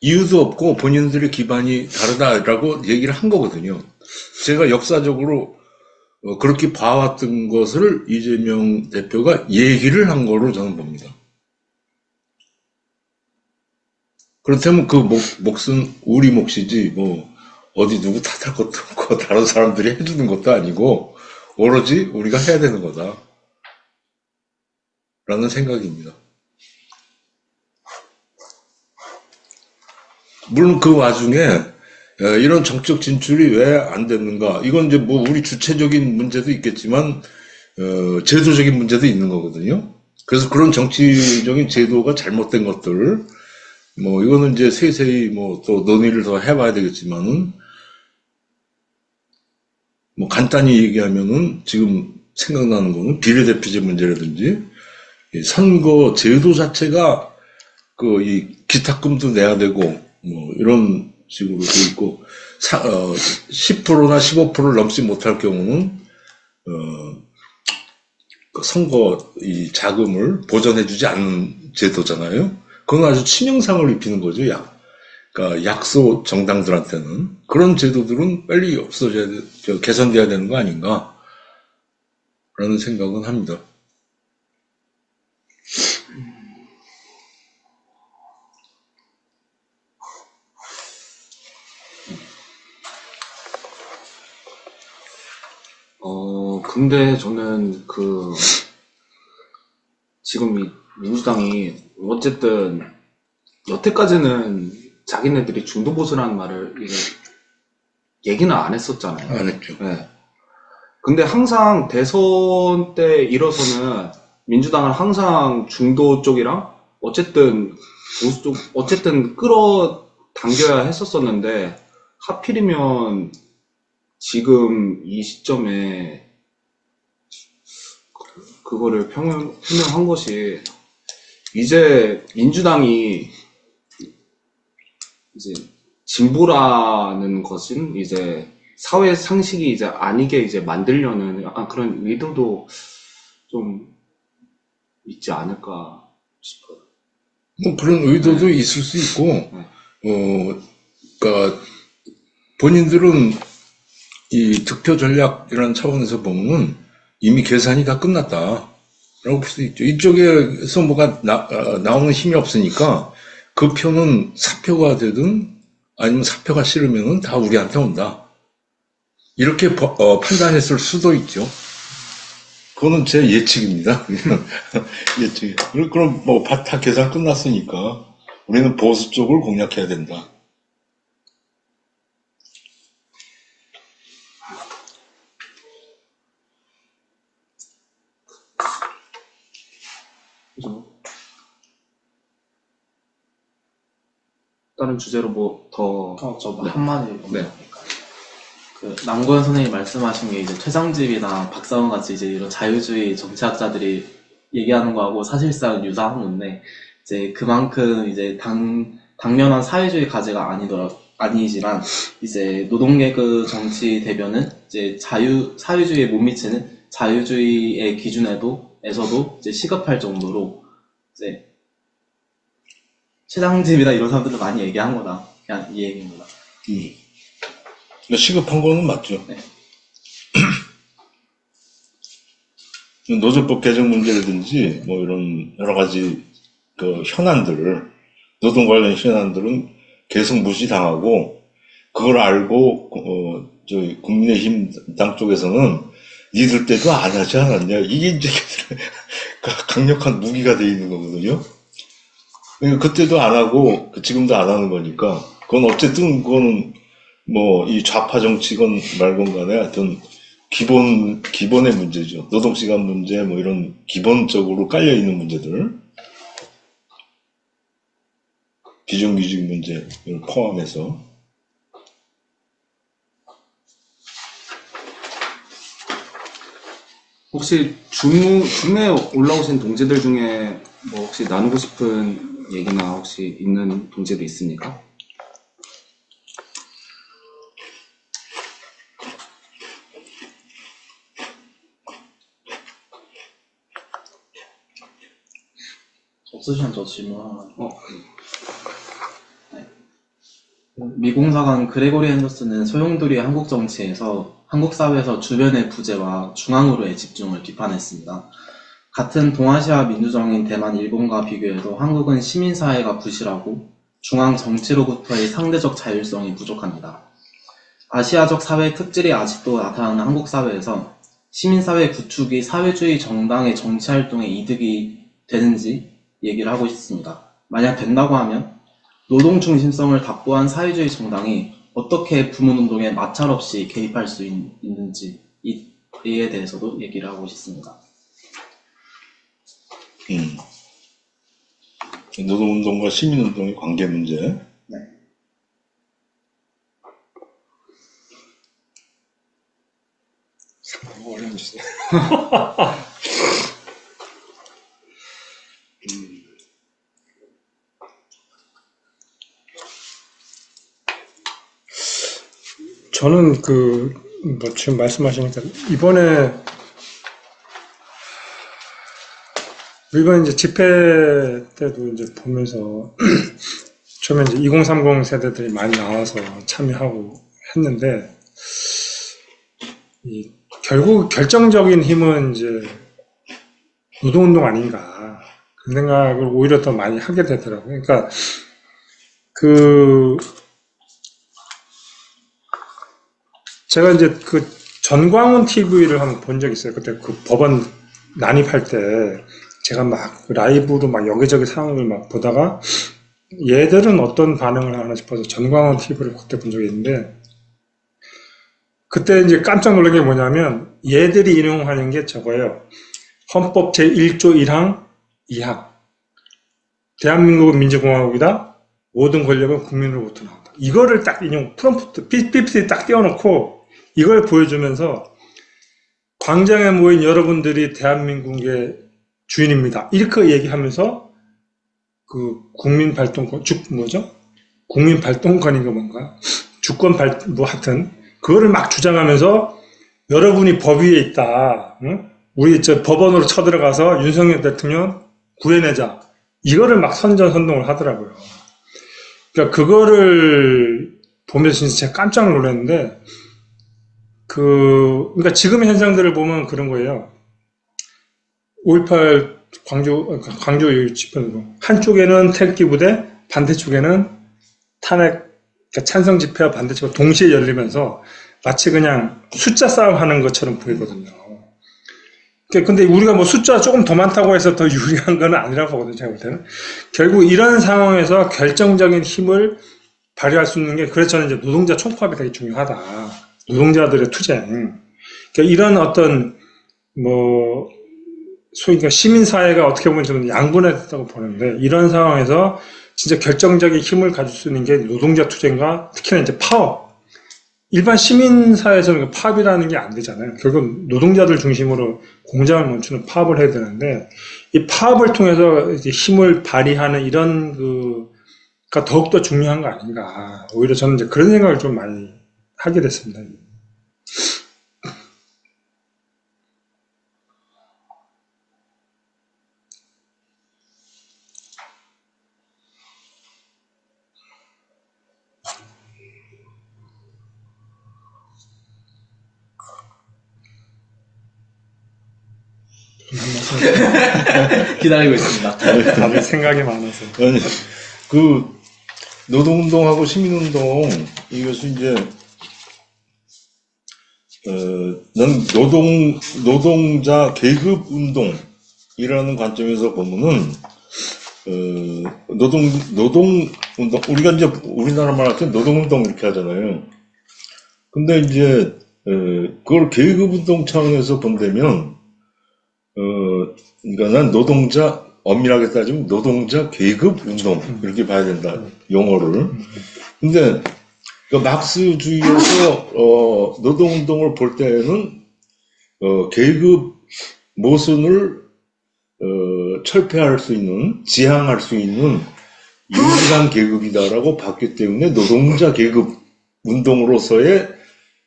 S3: 이유도 없고 본인들의 기반이 다르다라고 얘기를 한 거거든요. 제가 역사적으로 그렇게 봐왔던 것을 이재명 대표가 얘기를 한 거로 저는 봅니다. 그렇다면 그 몫은 우리 몫이지 어디 누구 탓할 것도 없고 다른 사람들이 해주는 것도 아니고 오로지 우리가 해야 되는 거다 라는 생각입니다. 물론 그 와중에 이런 정책 진출이 왜 안 됐는가, 이건 이제 우리 주체적인 문제도 있겠지만 제도적인 문제도 있는 거거든요. 그래서 그런 정치적인 제도가 잘못된 것들 이거는 이제 세세히 또 논의를 더 해봐야 되겠지만은 간단히 얘기하면은 지금 생각나는 거는 비례대표제 문제라든지 선거 제도 자체가 이 기탁금도 내야 되고 이런 식으로 돼 있고 10%나 15%를 넘지 못할 경우는 선거 이 자금을 보전해주지 않는 제도잖아요. 그건 아주 치명상을 입히는 거죠. 그러니까 약소 정당들한테는. 그런 제도들은 빨리 없어져야 개선돼야 되는 거 아닌가 라는 생각은 합니다.
S2: 근데 저는 지금 이 민주당이 어쨌든 여태까지는 자기네들이 중도보수라는 말을 얘기는 안 했었잖아요.
S3: 안 했죠.
S2: 네. 근데 항상 대선 때 일어서는 민주당은 항상 중도 쪽이랑 어쨌든 보수 쪽 어쨌든 끌어당겨야 했었었는데 하필이면 지금 이 시점에 그거를 표명한 것이 이제 민주당이 이제 진보라는 것은 이제 사회 상식이 이제 아니게 이제 만들려는 약간 그런 의도도 좀 있지 않을까 싶어요.
S3: 그런 의도도 있을 수 있고, 그러니까 본인들은 이 득표 전략이라는 차원에서 보면 이미 계산이 다 끝났다라고 볼 수 있죠. 이쪽에서 뭐가 나오는 힘이 없으니까 그 표는 사표가 되든 아니면 사표가 싫으면 다 우리한테 온다. 이렇게 판단했을 수도 있죠. 그거는 제 예측입니다. 예측. 그럼 다 계산 끝났으니까 우리는 보수 쪽을 공략해야 된다.
S2: 다른 주제로 뭐 더.
S4: 저 한마디.
S2: 네.
S4: 그 남고현 선생님 말씀하신 게 이제 최장집이나 박사원 같이 이제 이런 자유주의 정치학자들이 얘기하는 거하고 사실상 유사한 건데, 이제 그만큼 이제 당면한 사회주의 가제가 아니지만, 이제 노동계급 정치 대변은 이제 사회주의에 못 미치는 자유주의의 기준에서도 이제 시급할 정도로 이제 최장집이나 이런 사람들을 많이 얘기한 거다. 그냥 이 얘기입니다.
S3: 그러니까 시급한 거는 맞죠.
S4: 네.
S3: 노조법 개정 문제라든지 뭐 이런 여러 가지 그 노동 관련 현안들은 계속 무시당하고, 그걸 알고 저희 국민의힘 당 쪽에서는 니들 때도 안 하지 않았냐, 이게 이제 강력한 무기가 돼 있는 거거든요. 그러니까 그때도 안 하고 지금도 안 하는 거니까, 그건 어쨌든 그거는 뭐 이 좌파 정치건 말건 간에 하여튼 기본의 문제죠. 노동시간 문제 뭐 이런 기본적으로 깔려 있는 문제들, 비정규직 문제를 포함해서.
S2: 혹시 줌에 올라오신 동지들 중에 뭐 혹시 나누고 싶은 얘기나 혹시 있는 동지도 있습니까?
S4: 없으시면 저 질문 하나. 네. 미공사관 그레고리 앤더슨은 소용돌이의 한국 정치에서 한국 사회에서 주변의 부재와 중앙으로의 집중을 비판했습니다. 같은 동아시아 민주정인 대만, 일본과 비교해도 한국은 시민사회가 부실하고 중앙 정치로부터의 상대적 자율성이 부족합니다. 아시아적 사회의 특질이 아직도 나타나는 한국 사회에서 시민사회 구축이 사회주의 정당의 정치활동에 이득이 되는지 얘기를 하고 싶습니다. 만약 된다고 하면 노동 중심성을 답보한 사회주의 정당이 어떻게 부문운동에 마찰 없이 개입할 수 있는지 이에 대해서도 얘기를 하고 싶습니다.
S3: 노동운동과 시민운동의 관계 문제.
S4: 네.
S1: 상당히 어려운 주제. 저는 뭐 지금 말씀하시니까 이번에 이제 집회 때도 이제 보면서 처음에 이제 2030 세대들이 많이 나와서 참여하고 했는데, 결국 결정적인 힘은 이제 노동운동 아닌가, 그런 생각을 오히려 더 많이 하게 되더라고요. 그러니까 제가 이제 전광훈 TV를 한번 본 적이 있어요. 그때 법원 난입할 때 제가 막 라이브로 막 여기저기 상황을 막 보다가 얘들은 어떤 반응을 하나 싶어서 전광훈 TV를 그때 본 적이 있는데, 그때 이제 깜짝 놀란 게 뭐냐면 얘들이 인용하는 게 저거예요. 헌법 제1조 1항 2항. 대한민국은 민주공화국이다. 모든 권력은 국민으로부터 나온다. 이거를 딱 프롬프트, PPT 딱 띄워놓고 이걸 보여주면서 광장에 모인 여러분들이 대한민국의 주인입니다. 이렇게 얘기하면서 국민발동권, 국민발동권인가 뭔가, 하여튼, 그거를 막 주장하면서 여러분이 법 위에 있다. 응? 우리 법원으로 쳐들어가서 윤석열 대통령 구해내자. 이거를 막 선전선동을 하더라고요. 그러니까 그거를 보면서 진짜 제가 깜짝 놀랐는데, 그러니까 지금의 현상들을 보면 그런 거예요. 5.18 광주 집회도 한쪽에는 태극기 부대, 반대쪽에는 탄핵, 그러니까 찬성 집회와 반대 집회가 동시에 열리면서 마치 그냥 숫자 싸움 하는 것처럼 보이거든요. 근데 우리가 뭐 숫자 조금 더 많다고 해서 더 유리한 건 아니라고 보거든요, 제가 볼 때는. 결국 이런 상황에서 결정적인 힘을 발휘할 수 있는 게, 그래서 저는 이제 노동자 총파업이 되게 중요하다. 노동자들의 투쟁. 그러니까 이런 어떤, 소위 시민사회가 어떻게 보면 좀 양분화됐다고 보는데, 이런 상황에서 진짜 결정적인 힘을 가질 수 있는 게 노동자 투쟁과 특히나 이제 파업. 일반 시민사회에서는 그 파업이라는 게 안 되잖아요. 결국 노동자들 중심으로 공장을 멈추는 파업을 해야 되는데, 이 파업을 통해서 이제 힘을 발휘하는 이런 가 더욱더 중요한 거 아닌가. 오히려 저는 이제 그런 생각을 좀 많이 하게 됐습니다.
S4: 기다리고 있습니다.
S1: 다들 생각이 많아서.
S3: 아니, 그 노동운동하고 시민운동 이것이 이제 난 노동자 계급 운동이라는 관점에서 보면은 노동운동 우리가 이제 우리나라 말할 때 노동운동 이렇게 하잖아요. 근데 이제 그걸 계급운동 차원에서 본다면 그러니까 난 노동자 엄밀하게 따지면 노동자 계급 운동 이렇게 봐야 된다 용어를. 근데 그 막스주의에서 노동운동을 볼 때는 계급 모순을 철폐할 수 있는 지향할 수 있는 유일한 계급이다라고 봤기 때문에 노동자 계급 운동으로서의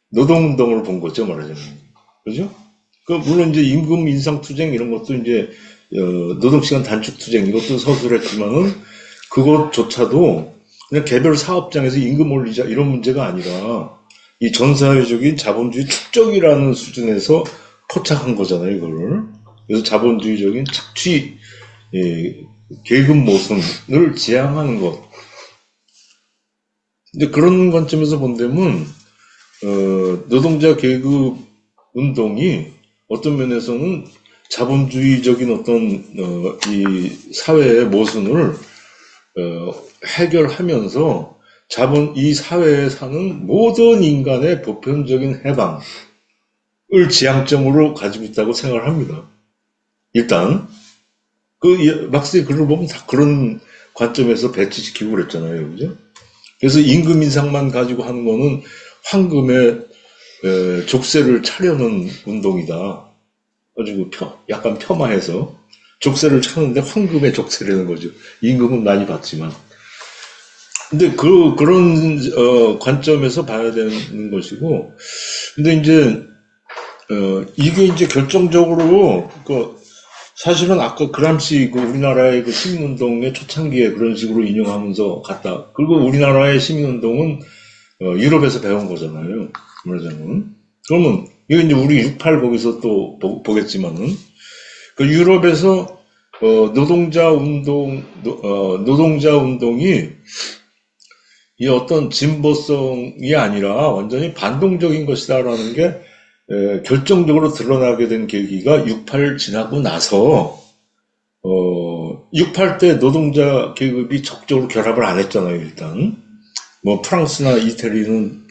S3: 노동운동을 본 거죠 말하자면. 그죠? 물론 이제 임금 인상 투쟁 이런 것도 이제 노동시간 단축 투쟁 이것도 서술했지만은 그것조차도 그냥 개별 사업장에서 임금 올리자 이런 문제가 아니라 이 전사회적인 자본주의 축적이라는 수준에서 포착한 거잖아요 이거를. 그래서 자본주의적인 착취 계급 모순을 지향하는 것. 근데 그런 관점에서 본다면 노동자 계급 운동이 어떤 면에서는 자본주의적인 어떤 이 사회의 모순을 해결하면서 이 사회에 사는 모든 인간의 보편적인 해방을 지향점으로 가지고 있다고 생각을 합니다. 일단 막스의 글을 보면 다 그런 관점에서 배치시키고 그랬잖아요, 그죠? 그래서 임금 인상만 가지고 하는 거는 황금의 족쇄를 차려는 운동이다. 아주 약간 폄하해서 족쇄를 차는데 황금의 족쇄라는 거죠. 임금은 많이 받지만. 근데 그런 관점에서 봐야 되는 것이고, 근데 이제 이게 이제 결정적으로 사실은 아까 그람시 우리나라의 그 시민운동의 초창기에 그런 식으로 인용하면서 갔다. 그리고 우리나라의 시민운동은 유럽에서 배운 거잖아요. 말하자면. 그러면 이거 이제 우리 68 거기서 또 보겠지만은 그 유럽에서 노동자 운동이 이 어떤 진보성이 아니라 완전히 반동적인 것이다라는 게 결정적으로 드러나게 된 계기가 68 지나고 나서 68 때 노동자 계급이 적극적으로 결합을 안 했잖아요. 일단 뭐 프랑스나 이태리는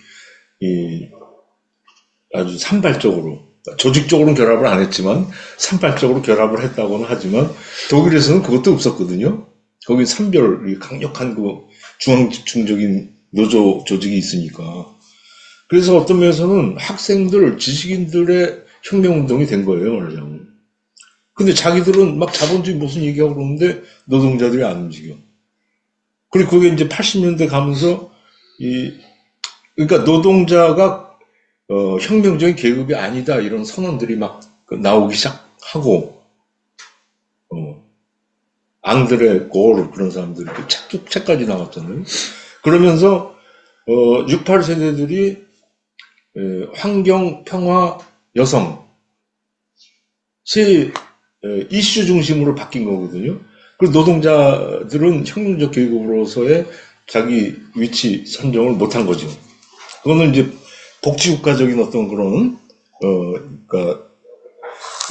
S3: 아주 산발적으로 조직적으로는 결합을 안 했지만 산발적으로 결합을 했다고는 하지만 독일에서는 그것도 없었거든요. 거기 산별 강력한 그 중앙집중적인 노조 조직이 있으니까. 그래서 어떤 면에서는 학생들, 지식인들의 혁명운동이 된 거예요, 말하자면. 근데 자기들은 막 자본주의 무슨 얘기하고 그러는데 노동자들이 안 움직여. 그리고 그게 이제 80년대 가면서 그러니까 노동자가 혁명적인 계급이 아니다 이런 선언들이 막 나오기 시작하고 앙드레 골 그런 사람들이 책까지 나왔잖아요. 그러면서 68 세대들이 환경, 평화, 여성 세 이슈 중심으로 바뀐 거거든요. 그리고 노동자들은 혁명적 계급으로서의 자기 위치 선정을 못한 거죠. 그거는 이제 복지국가적인 어떤 그런 그러니까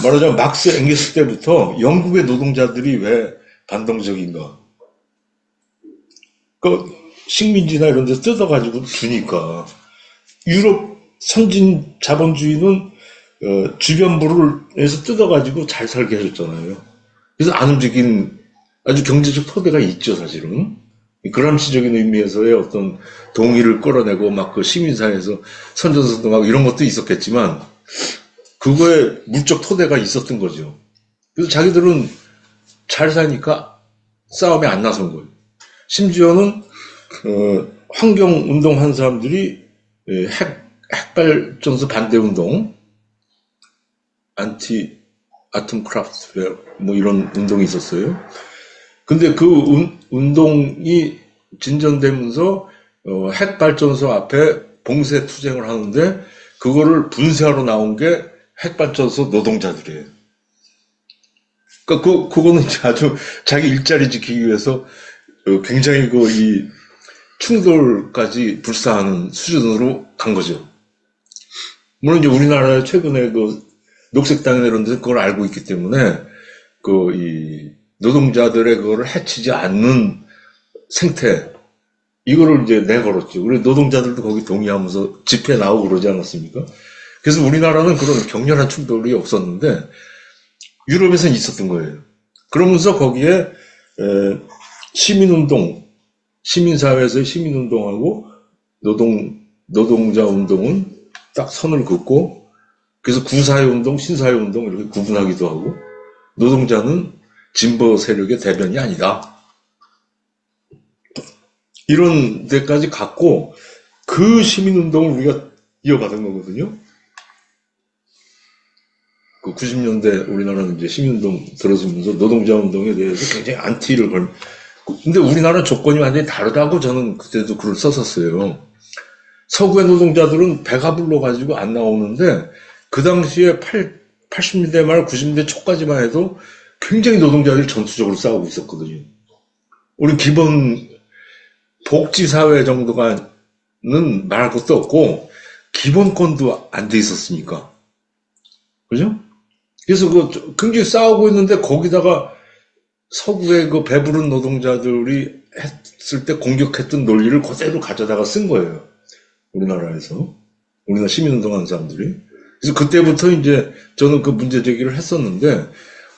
S3: 말하자면 막스 앵겔스 때부터 영국의 노동자들이 왜 반동적인가? 그 식민지나 이런 데서 뜯어가지고 주니까 유럽 선진 자본주의는 주변부를 해서 뜯어가지고 잘 살게 해줬잖아요. 그래서 안 움직인 아주 경제적 토대가 있죠, 사실은. 그람시적인 의미에서의 어떤 동의를 끌어내고 막 그 시민사회에서 선전선동하고 이런 것도 있었겠지만 그거에 물적 토대가 있었던 거죠. 그래서 자기들은 잘 사니까 싸움에 안 나선 거예요. 심지어는 환경운동 한 사람들이 핵발전소 반대운동, 안티 아톰 크라프트 뭐 이런 운동이 있었어요. 근데 그 운동이 진전되면서 핵발전소 앞에 봉쇄 투쟁을 하는데 그거를 분쇄하러 나온 게 핵발전소 노동자들이에요. 그러니까 그거는 아주 자기 일자리 지키기 위해서 굉장히 이 충돌까지 불사하는 수준으로 간 거죠. 물론 이제 우리나라에 최근에 녹색당이나 이런 데서 그걸 알고 있기 때문에 이 노동자들의 그거를 해치지 않는 생태 이거를 이제 내걸었죠. 우리 노동자들도 거기 동의하면서 집회 나오고 그러지 않았습니까? 그래서 우리나라는 그런 격렬한 충돌이 없었는데 유럽에서는 있었던 거예요. 그러면서 거기에 시민운동, 시민사회에서의 시민운동하고 노동자 운동은 딱 선을 긋고 그래서 구사회운동, 신사회운동 이렇게 구분하기도 하고 노동자는 진보 세력의 대변이 아니다. 이런 데까지 갔고 그 시민운동을 우리가 이어받은 거거든요. 그 90년대 우리나라는 이제 시민운동 들어서면서 노동자 운동에 대해서 굉장히 안티를 근데 우리나라 조건이 완전히 다르다고 저는 그때도 글을 썼었어요. 서구의 노동자들은 배가 불러가지고 안 나오는데 그 당시에 80년대 말 90년대 초까지만 해도 굉장히 노동자들이 전투적으로 싸우고 있었거든요. 우리 기본 복지사회 정도가는 말할 것도 없고 기본권도 안 돼 있었으니까. 그죠? 그래서 굉장히 싸우고 있는데 거기다가 서구의 배부른 노동자들이 했을 때 공격했던 논리를 그대로 가져다가 쓴 거예요. 우리나라에서. 우리나라 시민운동하는 사람들이. 그래서 그때부터 이제 저는 그 문제 제기를 했었는데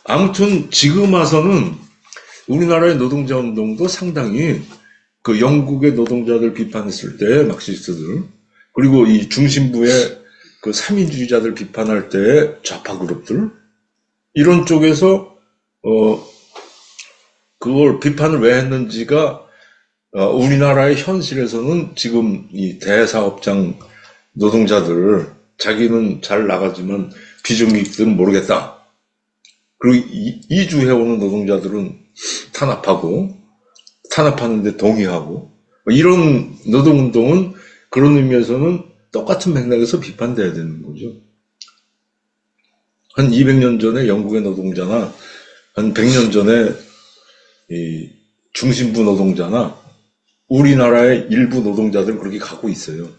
S3: 아무튼 지금 와서는 우리나라의 노동자 운동도 상당히 그 영국의 노동자들 비판했을 때 막시스트들 그리고 이 중심부의 그 삼인주의자들 비판할 때 좌파 그룹들 이런 쪽에서 그걸 비판을 왜 했는지가 우리나라의 현실에서는 지금 이 대사업장 노동자들 자기는 잘 나가지만 비정규직들은 모르겠다. 그리고 이주해오는 노동자들은 탄압하는데 동의하고 이런 노동운동은 그런 의미에서는 똑같은 맥락에서 비판돼야 되는 거죠. 한 200년 전에 영국의 노동자나 한 100년 전에 이 중심부 노동자나 우리나라의 일부 노동자들은 그렇게 갖고 있어요.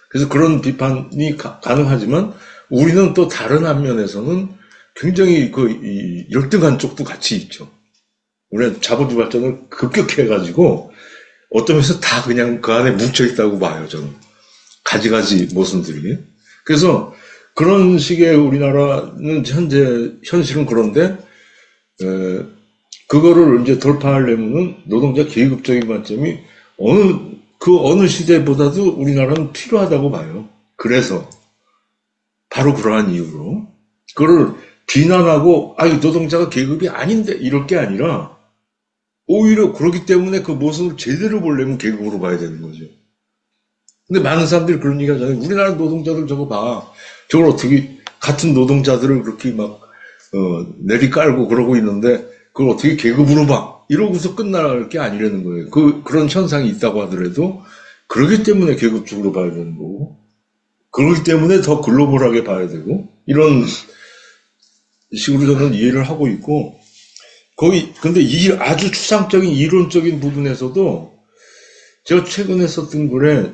S3: 그래서 그런 비판이 가능하지만 우리는 또 다른 한면에서는 굉장히 이 열등한 쪽도 같이 있죠. 우리는 자본주의 발전을 급격히 해가지고 어떤 면에서 다 그냥 그 안에 뭉쳐있다고 봐요, 저는. 가지가지 모순들이. 그래서 그런 식의 우리나라는 현실은 그런데, 그거를 이제 돌파하려면은 노동자 계급적인 관점이 어느 시대보다도 우리나라는 필요하다고 봐요. 그래서, 바로 그러한 이유로, 그거를 비난하고, 이 노동자가 계급이 아닌데, 이럴 게 아니라, 오히려 그렇기 때문에 그 모습을 제대로 보려면 계급으로 봐야 되는 거죠. 근데 많은 사람들이 그런 얘기 하잖아요. 우리나라 노동자들 저거 봐. 저걸 어떻게, 같은 노동자들을 그렇게 내리깔고 그러고 있는데, 그걸 어떻게 계급으로 봐. 이러고서 끝날 게 아니라는 거예요. 그런 현상이 있다고 하더라도, 그러기 때문에 계급적으로 봐야 되는 거고, 그러기 때문에 더 글로벌하게 봐야 되고, 이런 식으로 저는 이해를 하고 있고, 근데 이 아주 추상적인 이론적인 부분에서도 제가 최근에 썼던 글에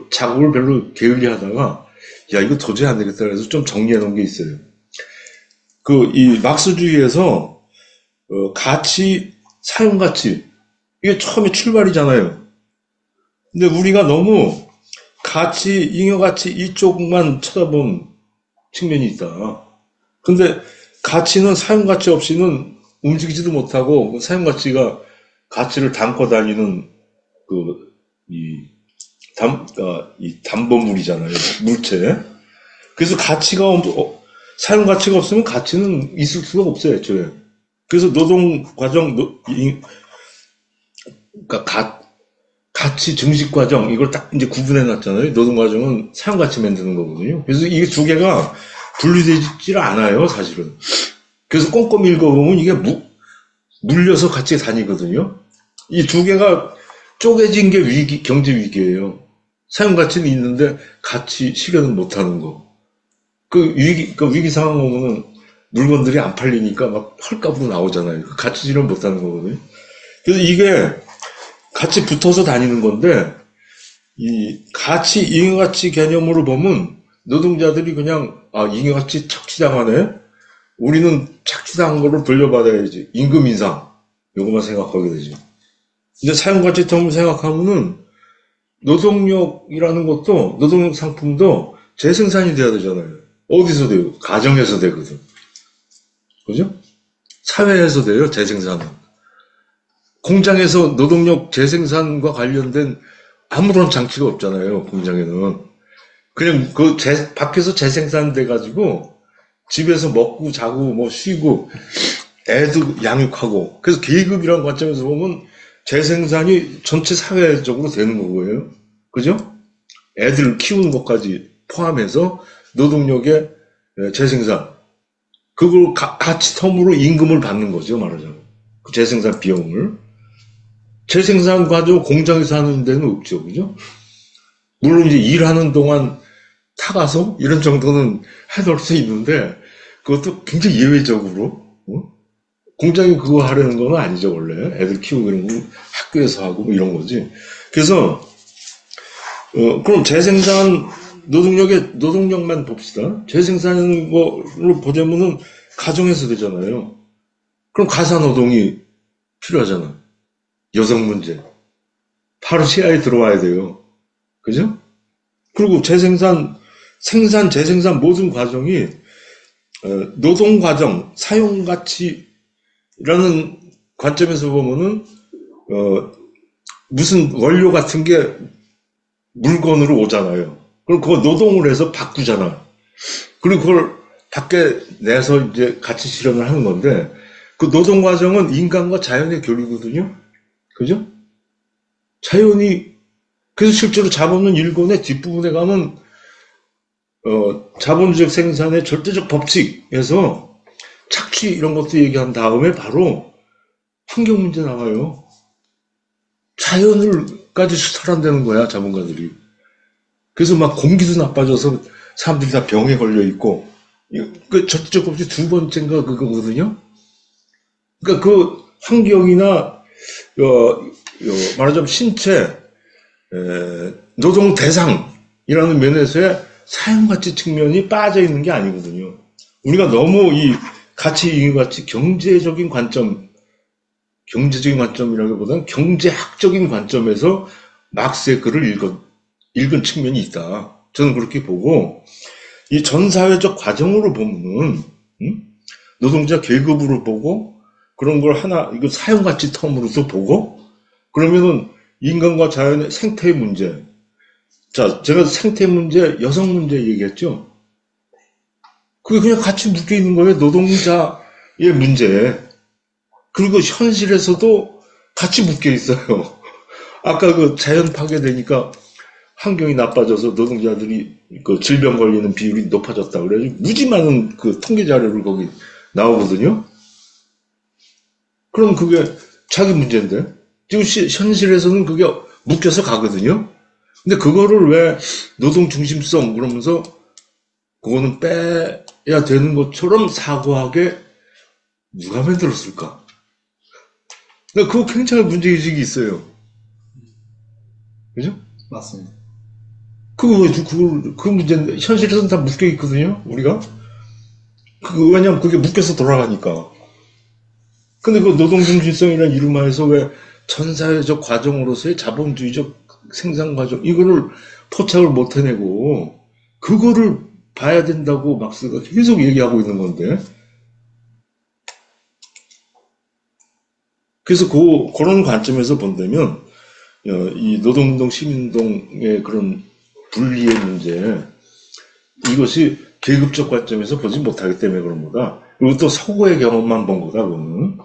S3: 작업을 별로 게을리 하다가 이거 도저히 안 되겠다 그래서 좀 정리해 놓은 게 있어요. 이 막스주의에서 가치, 사용가치 이게 처음에 출발이잖아요. 근데 우리가 너무 가치, 잉여가치 이쪽만 쳐다본 측면이 있다. 근데 가치는 사용가치 없이는 움직이지도 못하고 사용가치가 가치를 담고 다니는 이 담보물이잖아요. 물체. 그래서 사용 가치가 없으면 가치는 있을 수가 없어요, 애초에. 그래서 노동 과정, 그러니까 가치 증식 과정, 이걸 딱 이제 구분해 놨잖아요. 노동 과정은 사용 가치 만드는 거거든요. 그래서 이게 두 개가 분리되질 않아요, 사실은. 그래서 꼼꼼히 읽어보면 이게 물려서 같이 다니거든요. 이 두 개가 쪼개진 게 경제 위기예요. 사용 가치는 있는데 가치 실현은 못하는 거. 그 위기 상황 오면은 물건들이 안 팔리니까 막 헐값으로 나오잖아요. 가치 실현 못하는 거거든요. 그래서 이게 같이 붙어서 다니는 건데, 이 잉여가치 개념으로 보면 노동자들이 그냥 잉여가치 착취당하네. 우리는 착취당한 거를 돌려받아야지. 임금 인상. 요것만 생각하게 되죠. 근데 사용가치 term을 생각하면은 노동력이라는 것도, 노동력 상품도 재생산이 돼야 되잖아요. 어디서 돼요? 가정에서 되거든. 그죠? 사회에서 돼요, 재생산은. 공장에서 노동력 재생산과 관련된 아무런 장치가 없잖아요, 공장에는. 그냥 밖에서 재생산돼가지고 집에서 먹고 자고 뭐 쉬고 애도 양육하고. 그래서 계급이라는 관점에서 보면 재생산이 전체 사회적으로 되는 거고요. 그죠? 애들 키우는 것까지 포함해서 노동력의 재생산. 그걸 가치 텀으로 임금을 받는 거죠, 말하자면. 그 재생산 비용을. 재생산 과정 공장에서 하는 데는 없죠, 그죠? 물론 이제 일하는 동안 타가서 이런 정도는 해놓을 수 있는데, 그것도 굉장히 예외적으로, 공장이 그거 하려는 건 아니죠, 원래. 애들 키우고 이런 거 학교에서 하고 뭐 이런 거지. 그래서, 그럼 재생산 노동력만 봅시다. 재생산 거로 보자면은 가정에서 되잖아요. 그럼 가사노동이 필요하잖아. 여성 문제. 바로 시야에 들어와야 돼요. 그죠? 그리고 재생산 모든 과정이, 노동 과정, 사용 가치라는 관점에서 보면은, 무슨 원료 같은 게 물건으로 오잖아요. 그럼 그거 노동을 해서 바꾸잖아. 그리고 그걸 밖에 내서 이제 가치 실현을 하는 건데, 그 노동 과정은 인간과 자연의 교류거든요. 그죠? 그래서 실제로 자본은 일본의 뒷부분에 가면, 자본주의 생산의 절대적 법칙에서 착취 이런 것도 얘기한 다음에 바로 환경 문제 나와요. 자연을까지 수탈한다는 거야, 자본가들이. 그래서 막 공기도 나빠져서 사람들이 다 병에 걸려 있고, 그 절대적 법칙 두 번째인가 그거거든요. 그러니까 그 환경이나, 말하자면 신체, 노동 대상이라는 면에서의 사용가치 측면이 빠져 있는 게 아니거든요. 우리가 너무 이 가치, 잉여가치, 경제적인 관점이라기보다는 경제학적인 관점에서 막스의 글을 읽은 측면이 있다. 저는 그렇게 보고, 이 전사회적 과정으로 보면은, 노동자 계급으로 보고, 그런 걸 이거 사용가치 텀으로도 보고, 그러면은 인간과 자연의 생태의 문제. 자, 제가 생태 문제, 여성 문제 얘기했죠? 그게 그냥 같이 묶여 있는 거예요. 노동자의 문제. 그리고 현실에서도 같이 묶여 있어요. 아까 그 자연 파괴되니까 환경이 나빠져서 노동자들이 그 질병 걸리는 비율이 높아졌다 그래가지고 무지 많은 그 통계 자료를 거기 나오거든요. 그럼 그게 자기 문제인데 지금 현실에서는 그게 묶여서 가거든요. 근데 그거를 왜 노동 중심성 그러면서 그거는 빼야 되는 것처럼 사고하게 누가 만들었을까? 근데 그거 굉장히 문제의식이 있어요. 그죠?
S4: 맞습니다.
S3: 그 문제인데, 현실에서는 다 묶여 있거든요, 우리가. 왜냐면 그게 묶여서 돌아가니까. 근데 그 노동중심성이라는 이름 하에서 왜 전사회적 과정으로서의 자본주의적 생산 과정, 이거를 포착을 못 해내고, 그거를 봐야 된다고 막스가 계속 얘기하고 있는 건데. 그래서 그런 관점에서 본다면, 이 노동운동, 시민운동의 그런 분리의 문제, 이것이 계급적 관점에서 보지 못하기 때문에 그런 거다. 그리고 또 서구의 경험만 본 거다, 그거는.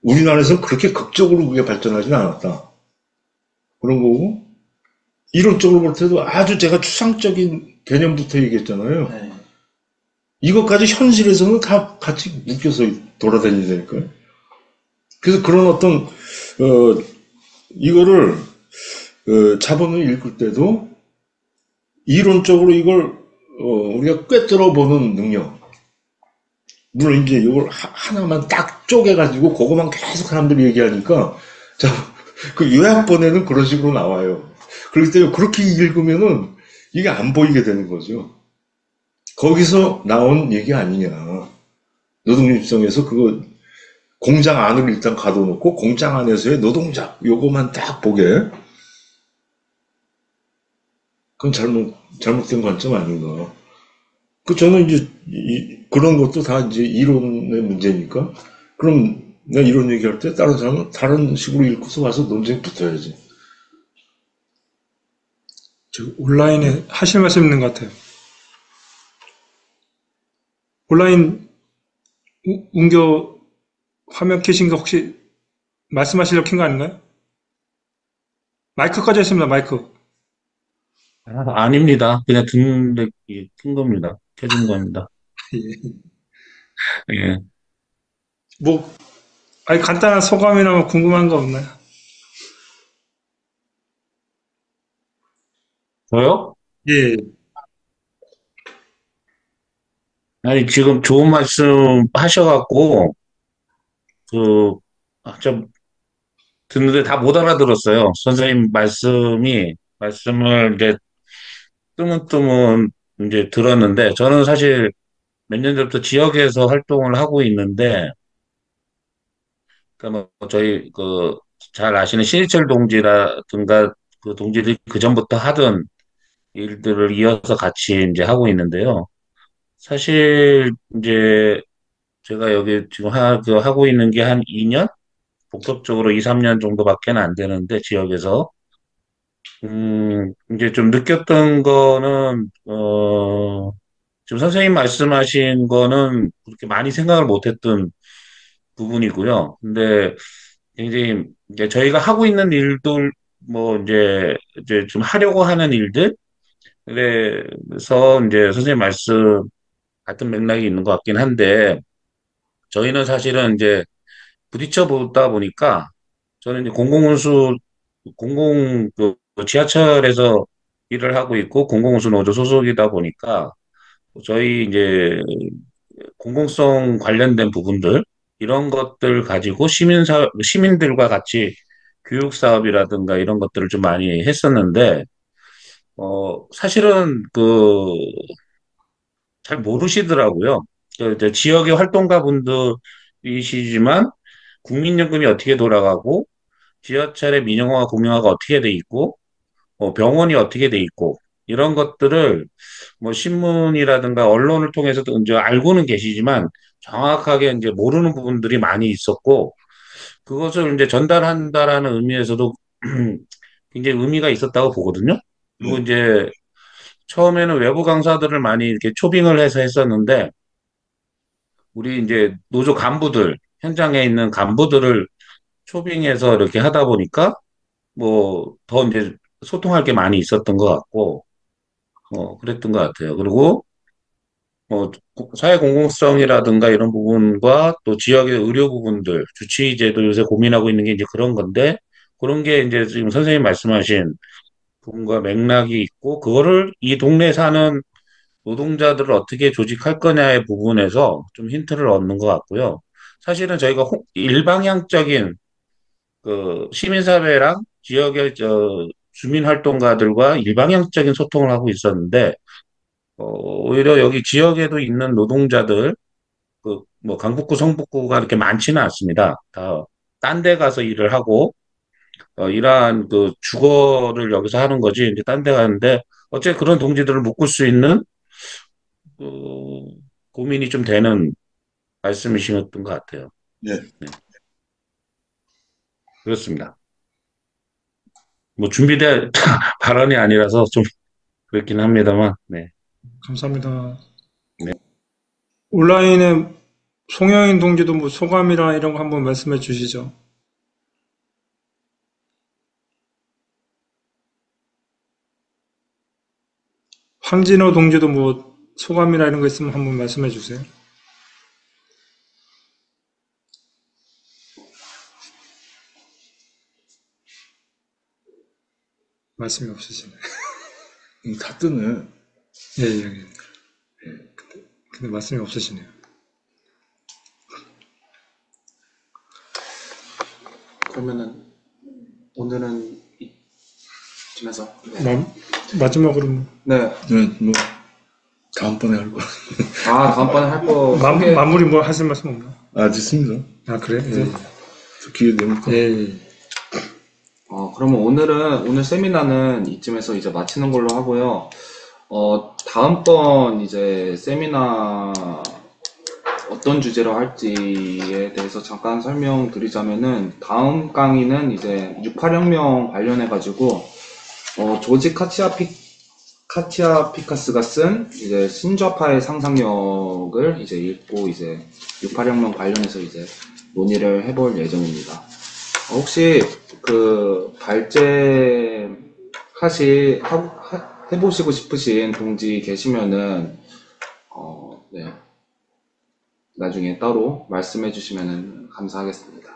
S3: 우리나라에서 그렇게 극적으로 그게 발전하지는 않았다. 그런 거고, 이론적으로 볼 때도 아주 제가 추상적인 개념부터 얘기했잖아요.
S4: 네.
S3: 이것까지 현실에서는 다 같이 묶여서 돌아다니야 되니까요. 그래서 그런 어떤, 이거를, 자본을 읽을 때도 이론적으로 이걸, 우리가 꿰뚫어 보는 능력. 물론 이제 이걸 하나만 딱 쪼개가지고 그거만 계속 사람들이 얘기하니까, 자, 그 요약본에는 그런 식으로 나와요. 그렇기 때문에 그렇게 읽으면은 이게 안 보이게 되는 거죠. 거기서 나온 얘기 아니냐. 노동요청에서 그거 공장 안으로 일단 가둬놓고 공장 안에서의 노동자 요거만 딱 보게. 그건 잘못된 관점 아닌가. 그 저는 이제 그런 것도 다 이제 이론의 문제니까. 그럼 내가 이런 얘기할 때 다른 사람은 다른 식으로 읽고서 와서 논쟁 붙어야지.
S1: 저 온라인에 하실 말씀 있는 것 같아요. 온라인 운교 화면 켜신 거 혹시 말씀하시려고 킨 거 아닌가요? 마이크 꺼져 있습니다, 마이크.
S5: 아닙니다. 그냥 듣는데 큰 겁니다. 켜진 겁니다. 예.
S1: 뭐, 아니, 간단한 소감이나 뭐 궁금한 거 없나요?
S5: 저요?
S1: 예,
S5: 아니, 지금 좋은 말씀 하셔갖고, 그, 좀 듣는데 다 못 알아들었어요. 선생님 말씀을 이제 뜨문뜨문 이제 들었는데, 저는 사실 몇 년 전부터 지역에서 활동을 하고 있는데, 그러니까 뭐 저희 잘 아시는 신해철 동지라든가 그 동지들이 그 전부터 하던 일들을 이어서 같이 이제 하고 있는데요. 사실 이제 제가 여기 지금 하고 있는 게 한 2년? 본격적으로 2, 3년 정도밖에 안 되는데 지역에서 이제 좀 느꼈던 거는 지금 선생님 말씀하신 거는 그렇게 많이 생각을 못했던 부분이고요. 근데 굉장히 이제 저희가 하고 있는 일들 뭐 이제 좀 하려고 하는 일들 그래서 이제 선생님 말씀 같은 맥락이 있는 것 같긴 한데 저희는 사실은 이제 부딪혀 보다 보니까 저는 이제 공공운수 지하철에서 일을 하고 있고 공공운수 노조 소속이다 보니까 저희 이제 공공성 관련된 부분들 이런 것들 가지고 시민들과 같이 교육 사업이라든가 이런 것들을 좀 많이 했었는데 사실은 잘 모르시더라고요. 이제 지역의 활동가 분들이시지만 국민연금이 어떻게 돌아가고 지하철의 민영화와 공영화가 어떻게 돼 있고 병원이 어떻게 돼 있고 이런 것들을 뭐 신문이라든가 언론을 통해서도 이제 알고는 계시지만 정확하게 이제 모르는 부분들이 많이 있었고 그것을 이제 전달한다라는 의미에서도 굉장히 의미가 있었다고 보거든요. 그리고
S3: 네.
S5: 이제 처음에는 외부 강사들을 많이 이렇게 초빙을 해서 했었는데 우리 이제 노조 간부들 현장에 있는 간부들을 초빙해서 이렇게 하다 보니까 뭐 더 이제 소통할 게 많이 있었던 것 같고 그랬던 것 같아요. 그리고 사회 공공성이라든가 이런 부분과 또 지역의 의료 부분들, 주치의제도 요새 고민하고 있는 게 이제 그런 건데, 그런 게 이제 지금 선생님 말씀하신 부분과 맥락이 있고, 그거를 이 동네에 사는 노동자들을 어떻게 조직할 거냐의 부분에서 좀 힌트를 얻는 것 같고요. 사실은 저희가 일방향적인 시민사회랑 지역의 주민활동가들과 일방향적인 소통을 하고 있었는데, 오히려 여기 지역에도 있는 노동자들, 뭐, 강북구, 성북구가 이렇게 많지는 않습니다. 다, 딴 데 가서 일을 하고, 이러한 주거를 여기서 하는 거지, 이제 딴 데 가는데, 어째 그런 동지들을 묶을 수 있는, 그, 고민이 좀 되는 말씀이셨던 것 같아요.
S3: 네.
S5: 네, 그렇습니다. 뭐 준비된 발언이 아니라서 좀 그렇긴 합니다만, 네.
S1: 감사합니다.
S5: 네.
S1: 온라인에 송영인 동지도 뭐 소감이나 이런 거 한번 말씀해 주시죠. 황진호 동지도 뭐 소감이나 이런 거 있으면 한번 말씀해 주세요. 말씀이 없으시네.
S3: 다 뜨네.
S1: 예, 예, 예. 근데 말씀이 없으시네요.
S2: 그러면은 오늘은 이쯤에서 네.
S1: 마지막으로
S2: 네.
S3: 네, 뭐 다음번에 할 거.
S2: 다음번에 할 거
S1: 마무리 뭐 하실 말씀 없나?
S3: 됐습니다.
S1: 아, 그래요?
S3: 네. 또 기회 되면 또.
S1: 예, 예.
S2: 그러면 오늘 세미나는 이쯤에서 이제 마치는 걸로 하고요. 다음번 이제 세미나 어떤 주제로 할지에 대해서 잠깐 설명드리자면은 다음 강의는 이제 68혁명 관련해가지고 조지 카치아피카스가 쓴 이제 신좌파의 상상력을 이제 읽고 이제 68혁명 관련해서 이제 논의를 해볼 예정입니다. 혹시 그 발제 해보시고 싶으신 동지 계시면은 네. 나중에 따로 말씀해 주시면 감사하겠습니다.